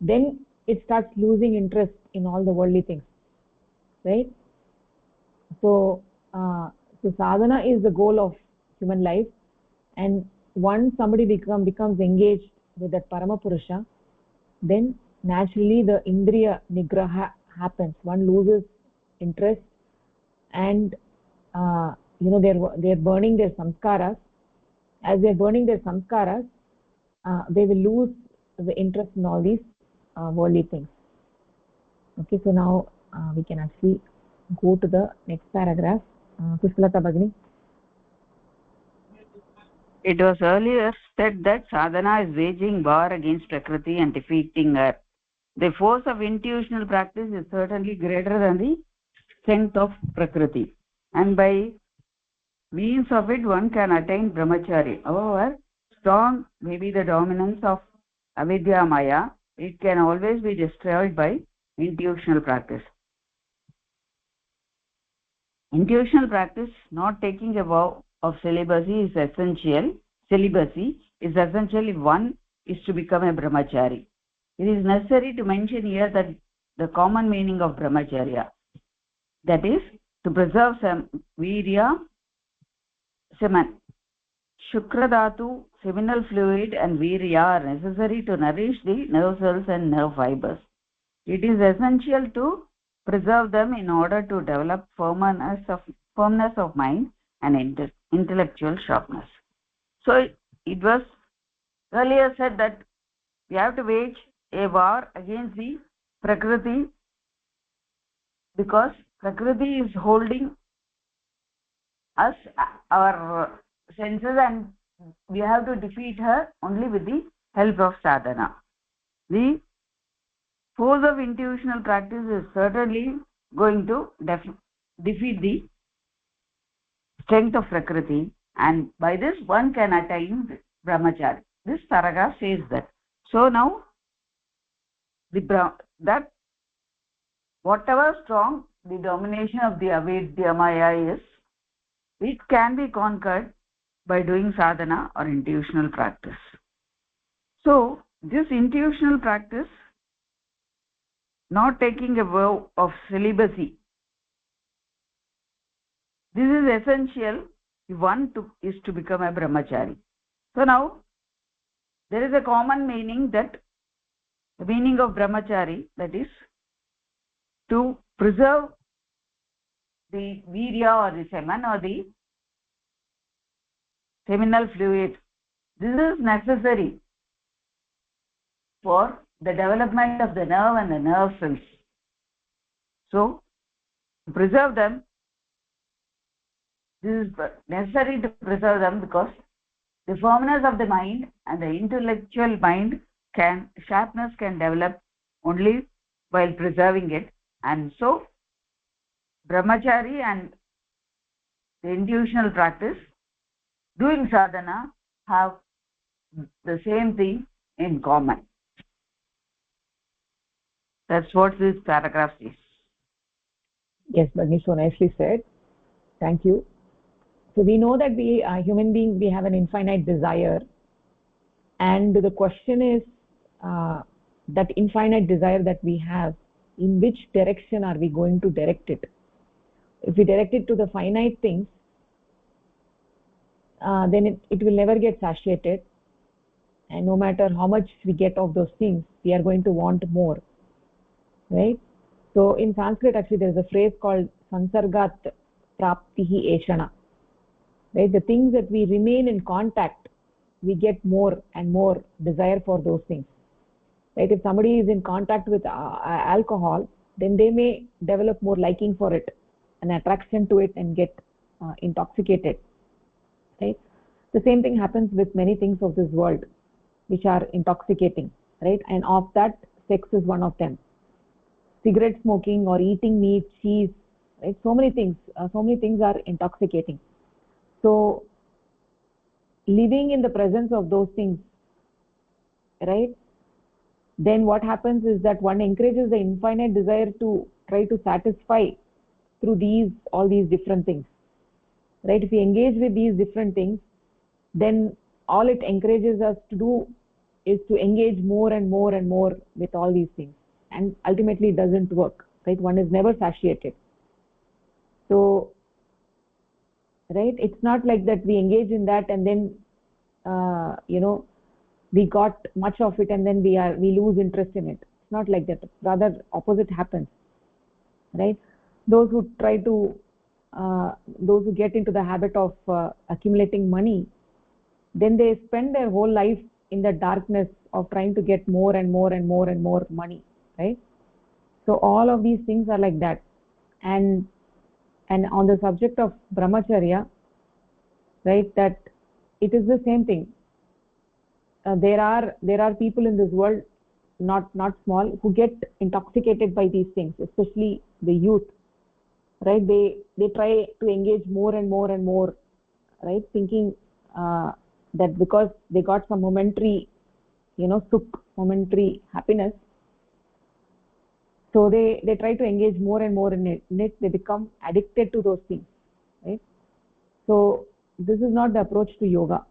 then it starts losing interest in all the worldly things. Right? So sadhana is the goal of human life, and once somebody becomes engaged with that Paramapurusha, then naturally the indriya nigraha happens. One loses interest, and they're burning their samskaras. As they're burning their samskaras, they will lose the interest in all these worldly things. Okay, so now we can actually go to the next paragraph. Pushalata Bhagini. It was earlier said that sadhana is waging war against Prakriti and defeating her. The force of intuitional practice is certainly greater than the strength of Prakriti, and by means of it one can attain brahmacharya. However strong may be the dominance of avidya maya, it can always be destroyed by intuitional practice. Intuitional practice, not taking a vow of celibacy, is essential. Celibacy is essentially one is to become a brahmachari. It is necessary to mention here that the common meaning of brahmacharya, that is to preserve some virya, semen. Shukra dhatu, seminal fluid and virya are necessary to nourish the nerve cells and nerve fibers. It is essential to preserve them in order to develop firmness of mind and intellectual sharpness. So it was earlier said that we have to wage a war against the Prakriti, because Prakriti is holding us, our senses, and we have to defeat her only with the help of sadhana. The force of intuitional practice is certainly going to defeat the strength of Prakriti, and by this one can attain brahmacharya. This paragraph says that. So now that whatever strong the domination of the avidya maya is, it can be conquered by doing sadhana or intuitional practice. So this intuitional practice, not taking a vow of celibacy, this is essential if one is to become a brahmachari. So now there is a common meaning, that the meaning of brahmachari, that is to preserve the virya or the semen or the seminal fluid. This is necessary for the development of the nerve and the nerve cells. So to preserve them, this is necessary to preserve them, because the firmness of the mind and the intellectual mind sharpness can develop only while preserving it. And so brahmachari and the intuitional practice, doing sadhana, have the same thing in common. That's what this paragraph says. Yes, Bhagini, so nicely said. Thank you. So we know that we are human beings, we have an infinite desire, and the question is that infinite desire that we have, in which direction are we going to direct it? If we direct it to the finite things, then it will never get satiated, and no matter how much we get of those things, we are going to want more, right? So in Sanskrit, actually, there is a phrase called sansargat praptihi eshana. Right? The things that we remain in contact, we get more and more desire for those things. Right? If somebody is in contact with alcohol, then they may develop more liking for it, an attraction to it, and get intoxicated. Right? The same thing happens with many things of this world, which are intoxicating. Right? And of that, sex is one of them. Cigarette smoking or eating meat, cheese, right? So many things are intoxicating. So living in the presence of those things, right, then what happens is that one encourages the infinite desire to try to satisfy through all these different things, right? If we engage with these different things, then all it encourages us to do is to engage more and more and more with all these things, and ultimately it doesn't work, right? One is never satiated. So, right, it's not like that we engage in that and then we got much of it and then we lose interest in it. It's not like that. Rather, opposite happens, right? Those who get into the habit of accumulating money, then they spend their whole life in the darkness of trying to get more and more and more and more money, right? So all of these things are like that. And on the subject of brahmacharya, right, that it is the same thing. There are people in this world, not small, who get intoxicated by these things, especially the youth, right? They try to engage more and more and more, right, thinking that because they got some momentary momentary happiness, so they try to engage more and more in it. They become addicted to those things, right? So this is not the approach to yoga.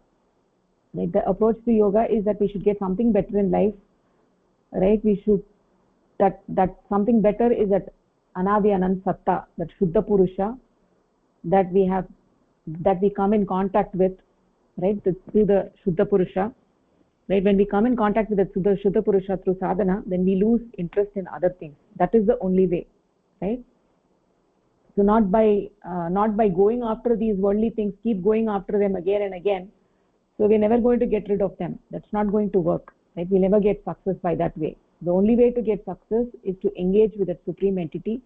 Like, the approach to yoga is that we should get something better in life, right? We should that something better is that anadi anant satta, that shuddha purusha, that we come in contact with, right, through the shuddha purusha, right? When we come in contact with the shuddha purusha through sadhana, then we lose interest in other things. That is the only way, right? So not by going after these worldly things, keep going after them again and again, so we're never going to get rid of them. That's not going to work, right? We'll never get success by that way. The only way to get success is to engage with that supreme entity,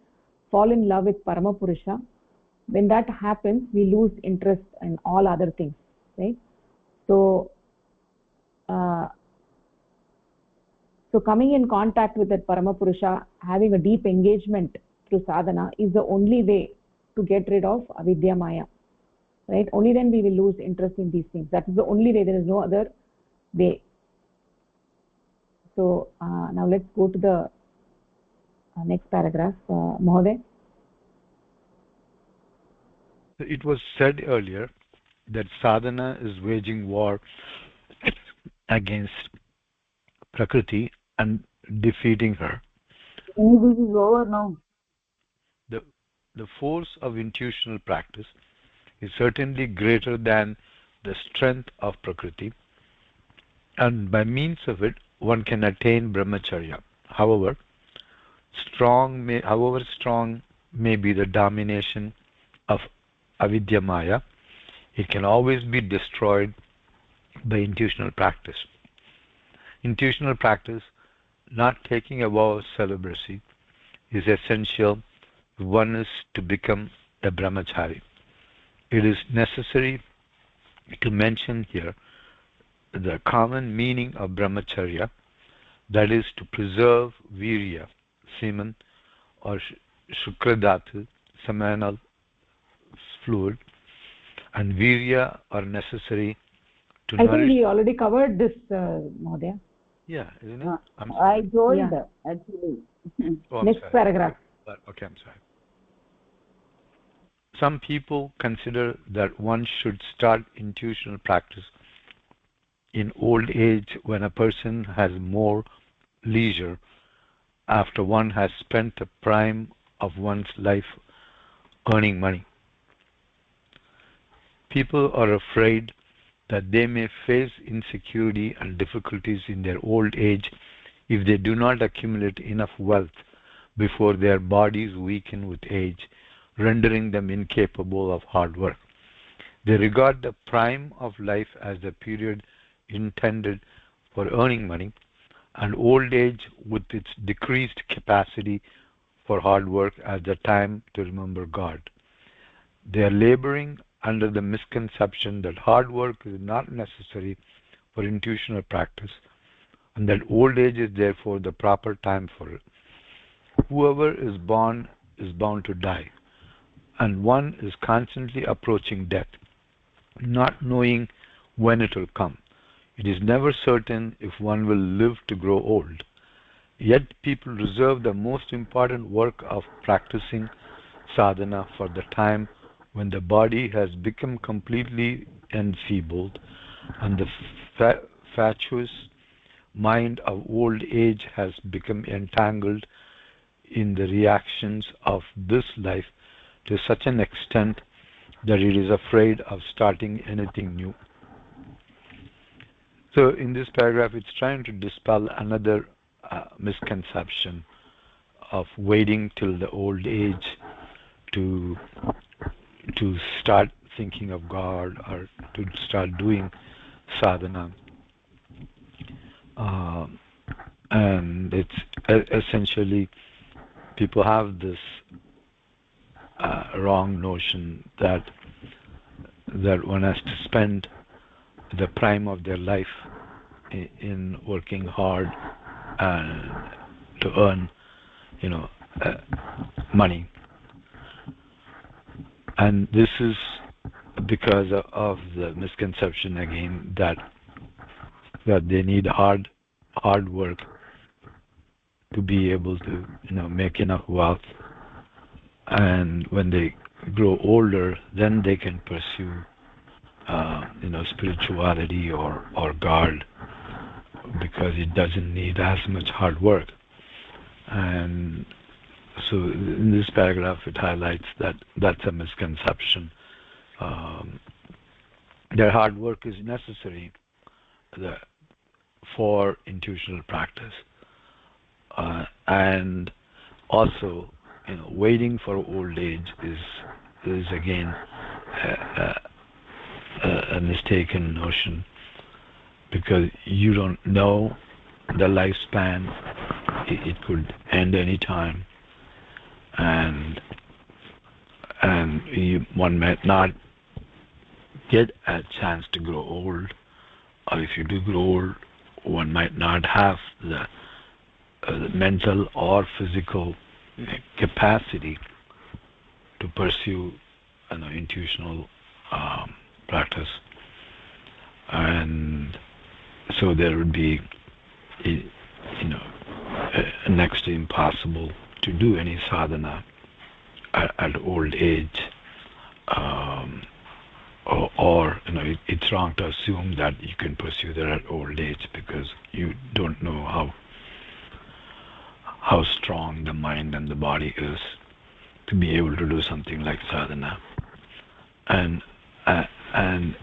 fall in love with Parama Purusha. When that happens, we lose interest in all other things, right? So coming in contact with that Parama Purusha, having a deep engagement through sadhana, is the only way to get rid of avidya maya, right? Only then we will lose interest in these things. That is the only way. There is no other way. So now let's go to the next paragraph. Mahoday. It was said earlier that sadhana is waging war against Prakriti and defeating her. This is over now. The force of intuitional practice is certainly greater than the strength of Prakriti, and by means of it one can attain brahmacharya. However strong may be the domination of avidya maya, it can always be destroyed by intuitional practice. Intuitional practice, not taking a vow of celibacy, is essential if one is to become a brahmachari. It is necessary to mention here the common meaning of brahmacharya, that is to preserve virya, semen, or shukradhatu, seminal fluid, and virya are necessary to I nourish. think we already covered this, Mahodaya. Yeah, isn't it? I told Yeah. actually. Next sorry. paragraph. Okay, I'm sorry. Some people consider that one should start intuitional practice in old age, when a person has more leisure, after one has spent the prime of one's life earning money. People are afraid that they may face insecurity and difficulties in their old age if they do not accumulate enough wealth before their bodies weaken with age, rendering them incapable of hard work. They regard the prime of life as the period intended for earning money, and old age with its decreased capacity for hard work as the time to remember God. They are laboring under the misconception that hard work is not necessary for intuitional practice, and that old age is therefore the proper time for it. Whoever is born is bound to die, and one is constantly approaching death, not knowing when it will come. It is never certain if one will live to grow old. Yet people reserve the most important work of practicing sadhana for the time when the body has become completely enfeebled and the fatuous mind of old age has become entangled in the reactions of this life to such an extent that it is afraid of starting anything new. So in this paragraph, it's trying to dispel another misconception of waiting till the old age to start thinking of God or to start doing sadhana. And it's essentially people have this wrong notion that one has to spend the prime of their life in working hard and to earn, money. And this is because of the misconception again that they need hard work to be able to make enough wealth, and when they grow older then they can pursue spirituality or God, because it doesn't need as much hard work. And so in this paragraph it highlights that that's a misconception. Their hard work is necessary for intuitional practice, and also waiting for old age is again a mistaken notion, because you don't know the lifespan. It could end any time, and one might not get a chance to grow old, or if you do grow old, one might not have the mental or physical capacity to pursue intuitional practice, and so there would be next to impossible to do any sadhana at old age, or it's wrong to assume that you can pursue that at old age, because you don't know how strong the mind and the body is to be able to do something like sadhana. And on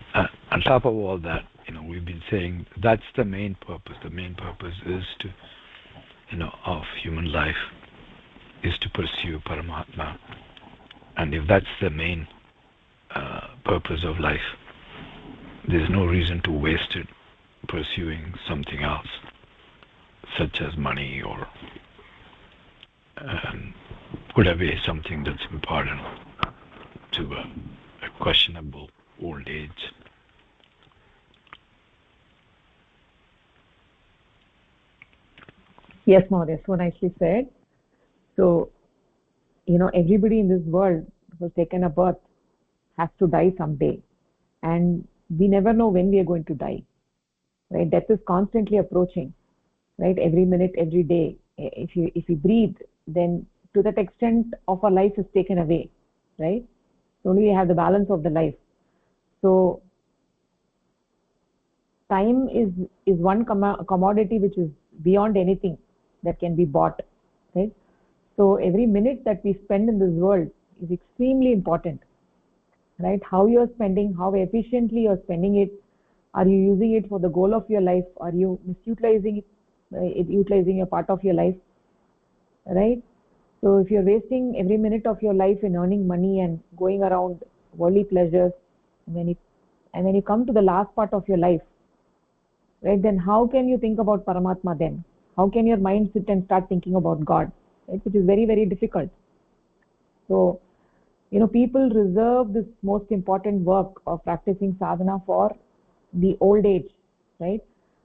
top of all that, we've been saying that's the main purpose. The main purpose is to of human life is to pursue Paramatma. And if that's the main purpose of life, there's no reason to waste it pursuing something else, such as money, or put away something that's important to a questionable old age. Yes, Mahodaya, so nicely said. So, everybody in this world who's taken a birth has to die someday. And we never know when we are going to die, right? Death is constantly approaching, right? Every minute, every day. If you breathe, then to that extent of our life is taken away, right? Only we have the balance of the life. So time is one commodity which is beyond anything that can be bought, right? So every minute that we spend in this world is extremely important, right? How you're spending, how efficiently you're spending it. Are you using it for the goal of your life? Are you misutilizing it, utilizing a part of your life, right? So if you're wasting every minute of your life in earning money and going around worldly pleasures, when you come to the last part of your life, right, then how can you think about Paramatma then? How can your mind sit and start thinking about God, right? Which is very, very difficult. So, people reserve this most important work of practicing sadhana for the old age, right?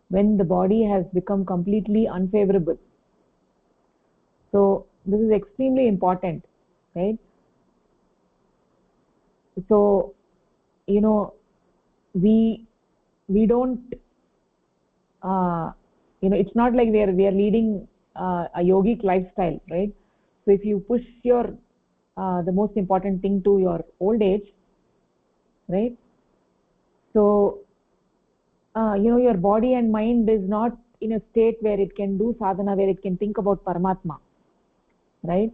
When the body has become completely unfavorable. So this is extremely important, right? So, we don't, it's not like we are leading a yogic lifestyle, right? So if you push your the most important thing to your old age, right? So your body and mind is not in a state where it can do sadhana, where it can think about Paramatma, right?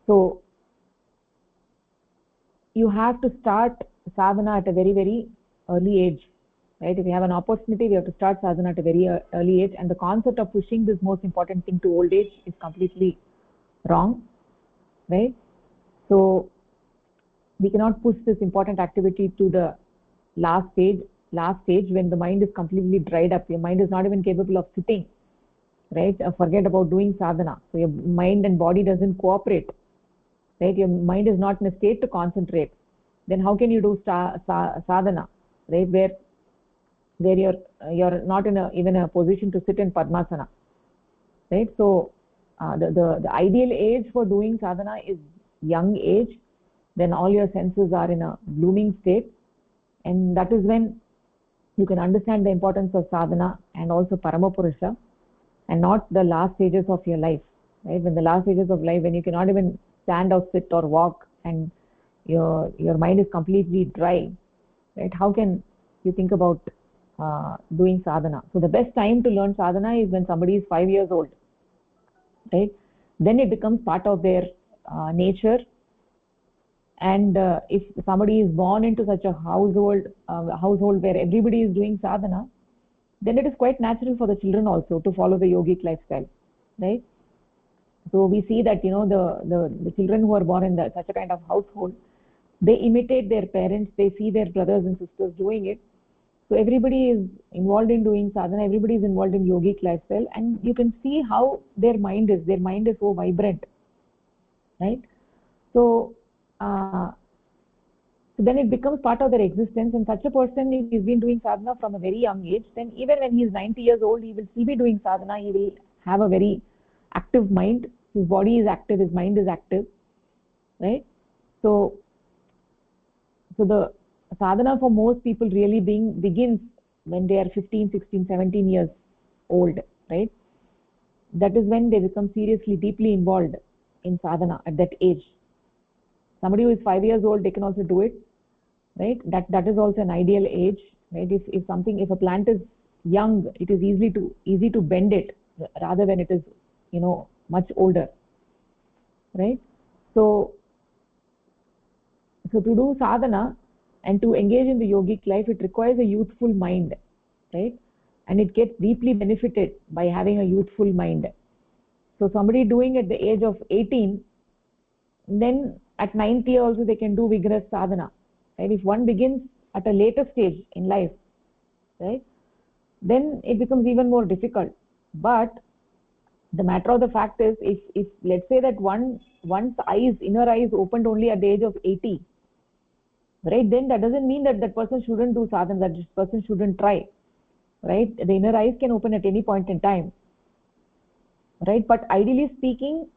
So you have to start sadhana at a very, very early age, right? If you have an opportunity, we have to start sadhana at a very early age, and the concept of pushing this most important thing to old age is completely wrong, right? So we cannot push this important activity to the last stage when the mind is completely dried up. Your mind is not even capable of sitting, right? Forget about doing sadhana. So your mind and body doesn't cooperate, right? Your mind is not in a state to concentrate. Then how can you do sadhana, right? Where you're not in even a position to sit in Padmasana, right? So the ideal age for doing sadhana is young age. Then all your senses are in a blooming state, and that is when you can understand the importance of sadhana and also Paramapurusha, and not the last stages of your life, right? When the last stages of life, when you cannot even stand or sit or walk, and your mind is completely dry, right? How can you think about doing sadhana? So the best time to learn sadhana is when somebody is 5 years old, right? Then it becomes part of their nature. And if somebody is born into such a household where everybody is doing sadhana, then it is quite natural for the children also to follow the yogic lifestyle, right? So we see that the children who are born in such a kind of household, they imitate their parents, they see their brothers and sisters doing it. So everybody is involved in doing sadhana, everybody is involved in yogic lifestyle, and you can see how their mind is so vibrant, right? So so then it becomes part of their existence, and such a person, if he's been doing sadhana from a very young age, then even when he's 90 years old, he will still be doing sadhana. He will have a very active mind. His body is active, his mind is active, right? So the sadhana for most people really begins when they are 15, 16, 17 years old, right? That is when they become seriously, deeply involved in sadhana at that age. Somebody who is 5 years old, they can also do it, right? That is also an ideal age, right? If a plant is young, it is easy to bend it, rather when it is much older, right? So to do sadhana and to engage in the yogic life, it requires a youthful mind, right? And it gets deeply benefited by having a youthful mind. So somebody doing at the age of 18, then at 90 also they can do vigorous sadhana, right? If one begins at a later stage in life, right, then it becomes even more difficult. But the matter of the fact is, if let's say that one's inner eyes opened only at the age of 80, right, then that doesn't mean that person shouldn't do sadhana, that person shouldn't try, right? The inner eyes can open at any point in time, right? But ideally speaking,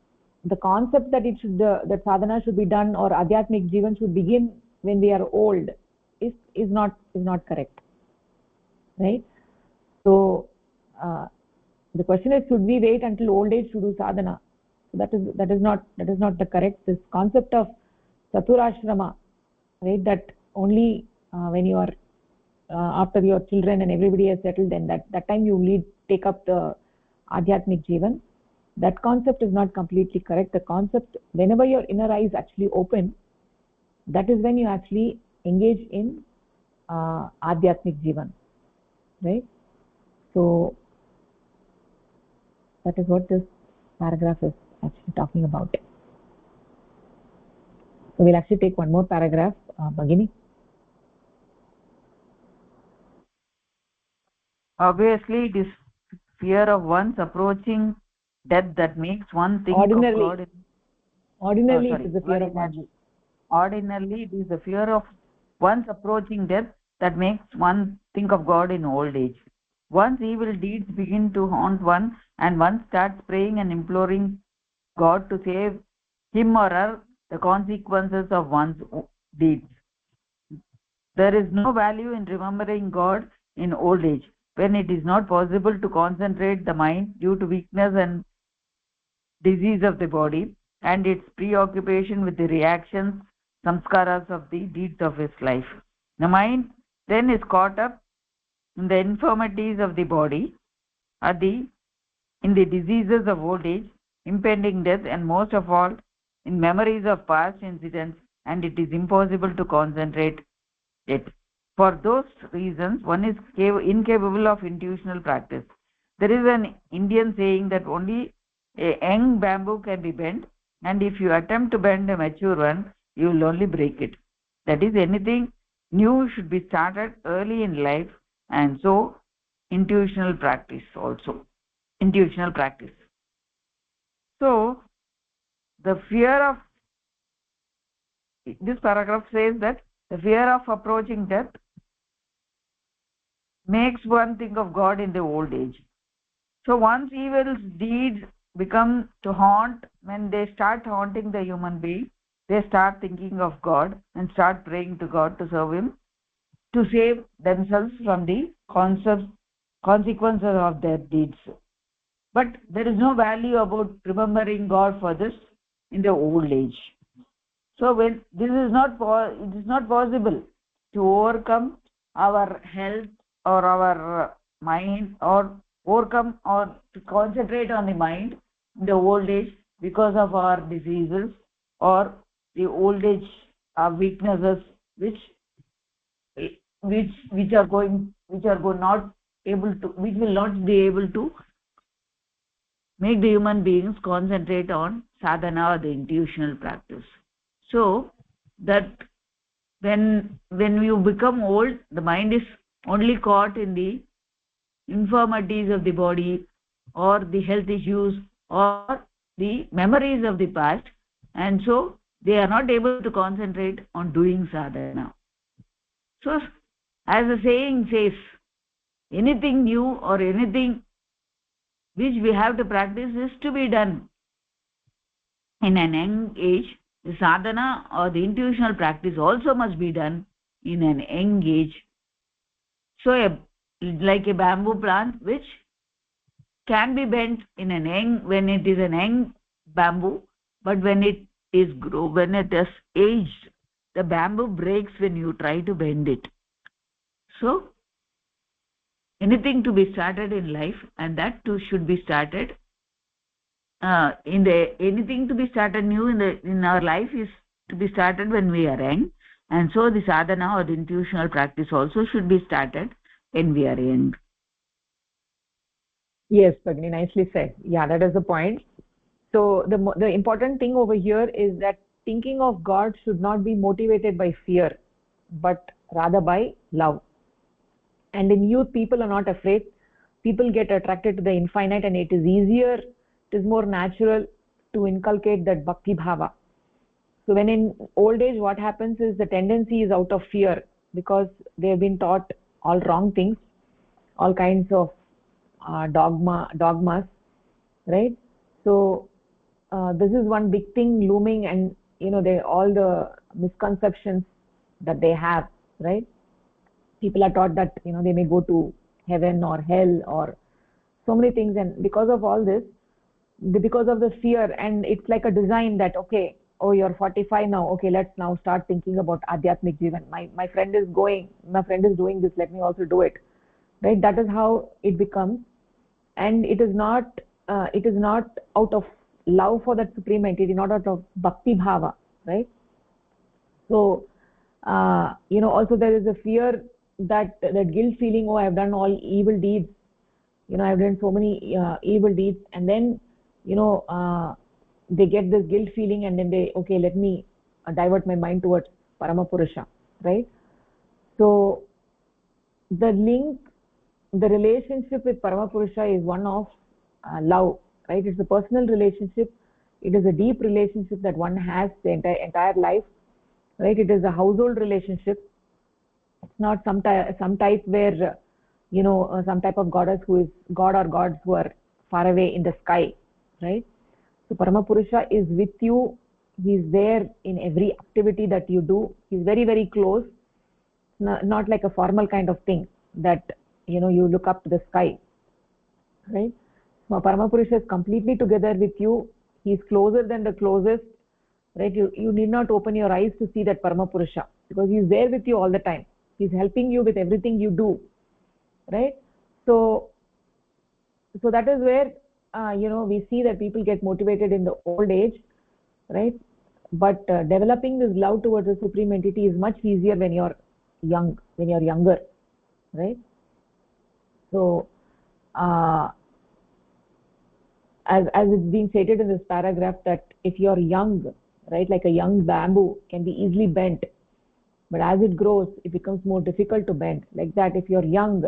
the concept that that sadhana should be done, or adhyatmic jivan should begin when we are old, is not correct, right? So the question is, should we wait until old age to do sadhana? So that is not the correct. This concept of chaturashrama, right, that only when you are after your children and everybody has settled, then that time you take up the adhyatmic jivan. That concept is not completely correct. The concept, whenever your inner eyes actually open, that is when you actually engage in adhyatmic jivan, right? So that is what this paragraph is actually talking about. So we'll actually take one more paragraph, Bhagini. Obviously, it is fear of one's approaching death that makes one think of God. Ordinarily, it is the fear of one's. Ordinarily, it is the fear of one's approaching death that makes one think of God in old age. Once evil deeds begin to haunt one, and one starts praying and imploring God to save him or her the consequences of one's deeds. There is no value in remembering God in old age, when it is not possible to concentrate the mind due to weakness and disease of the body and its preoccupation with the reactions, samskaras of the deeds of his life. The mind then is caught up in the infirmities of the body, or in the diseases of old age, impending death, and most of all, in memories of past incidents, and it is impossible to concentrate it. For those reasons, one is incapable of intuitional practice. There is an Indian saying that only a young bamboo can be bent, and if you attempt to bend a mature one, you will only break it. That is, anything new should be started early in life, and so intuitional practice also. Intuitional practice. So, the fear of this paragraph says that the fear of approaching death makes one think of God in the old age. So once evil deeds become to haunt, when they start haunting the human being, they start thinking of God and start praying to God to serve Him, to save themselves from the consequences of their deeds. But there is no value about remembering God for this in the old age. So when this is it is not possible to overcome our health or our mind, or overcome or to concentrate on the mind in the old age because of our diseases or the old age weaknesses which will not be able to make the human beings concentrate on sadhana or the intuitional practice. So that when you become old, the mind is only caught in the infirmities of the body or the health issues or the memories of the past, and so they are not able to concentrate on doing sadhana. So, as the saying says, anything new or anything which we have to practice is to be done in an young age. The sadhana or the intuitional practice also must be done in an young age. So, like a bamboo plant which can be bent in an young, when it is an young bamboo, but when it is aged, the bamboo breaks when you try to bend it. So, anything to be started in life, and that too should be started anything to be started new in our life is to be started when we are young, and so the sadhana or the intuitional practice also should be started when we are young. Yes, Pagni, nicely said. Yeah, that is the point. So the important thing over here is that thinking of God should not be motivated by fear, but rather by love. And in youth, people are not afraid. People get attracted to the infinite, and it is easier, it is more natural to inculcate that bhakti bhava. So when in old age, what happens is the tendency is out of fear, because they have been taught all wrong things, all kinds of dogmas, right? So this is one big thing looming, and all the misconceptions that they have, right? People are taught that they may go to heaven or hell or so many things, and because of all this, because of the fear, and it's like a design that, okay, oh, you're 45 now, okay, let's now start thinking about adhyatmic jivan. My friend is doing this, let me also do it, right? That is how it becomes, and it is not out of love for that supreme entity, not out of bhakti bhava, right? So also there is a fear, that guilt feeling, oh, I've done all evil deeds, I've done so many evil deeds, and then they get this guilt feeling, and then okay, let me divert my mind towards Paramapurusha, right? So the relationship with Paramapurusha is one of love, right? It's a personal relationship. It is a deep relationship that one has the entire life, right? It is a household relationship. It's not some type where some type of goddess who is god or gods who are far away in the sky, right? So Paramapurusha is with you. He's there in every activity that you do. He's very, very close. Not like a formal kind of thing that you look up to the sky, right? So Paramapurusha is completely together with you. He's closer than the closest, right? You need not open your eyes to see that Paramapurusha, because he's there with you all the time. He's helping you with everything you do, right? So that is where we see that people get motivated in the old age, right? But developing this love towards the supreme entity is much easier when you're younger, right? So as it's being stated in this paragraph, that if you're young, right, like a young bamboo can be easily bent, but as it grows it becomes more difficult to bend. Like that, if you're young,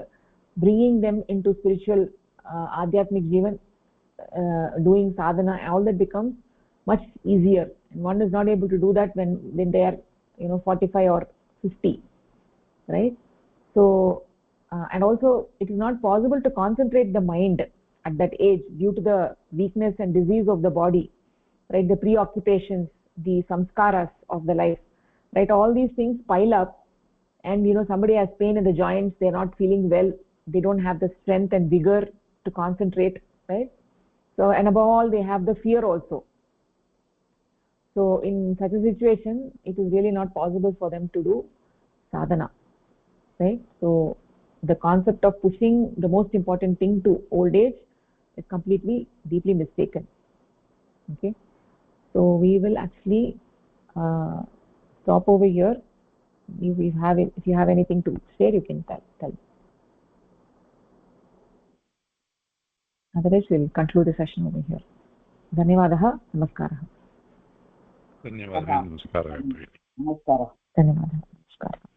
bringing them into spiritual adhyatmic jivan, doing sadhana, all that becomes much easier, and one is not able to do that when they are 45 or 50, right? So and also it is not possible to concentrate the mind at that age due to the weakness and disease of the body, right? The preoccupations, the samskaras of the life, right? All these things pile up, and somebody has pain in the joints, they're not feeling well, they don't have the strength and vigor to concentrate, right? So, and above all, they have the fear also. So in such a situation, it is really not possible for them to do sadhana, right? So the concept of pushing the most important thing to old age is completely, deeply mistaken. Okay, so we will actually stop over here. If you have anything to share, you can tell. Otherwise, we'll conclude the session over here. धन्यवादः, नमस्कारः. धन्यवादः, नमस्कारः. नमस्कारः. धन्यवादः, नमस्कारः.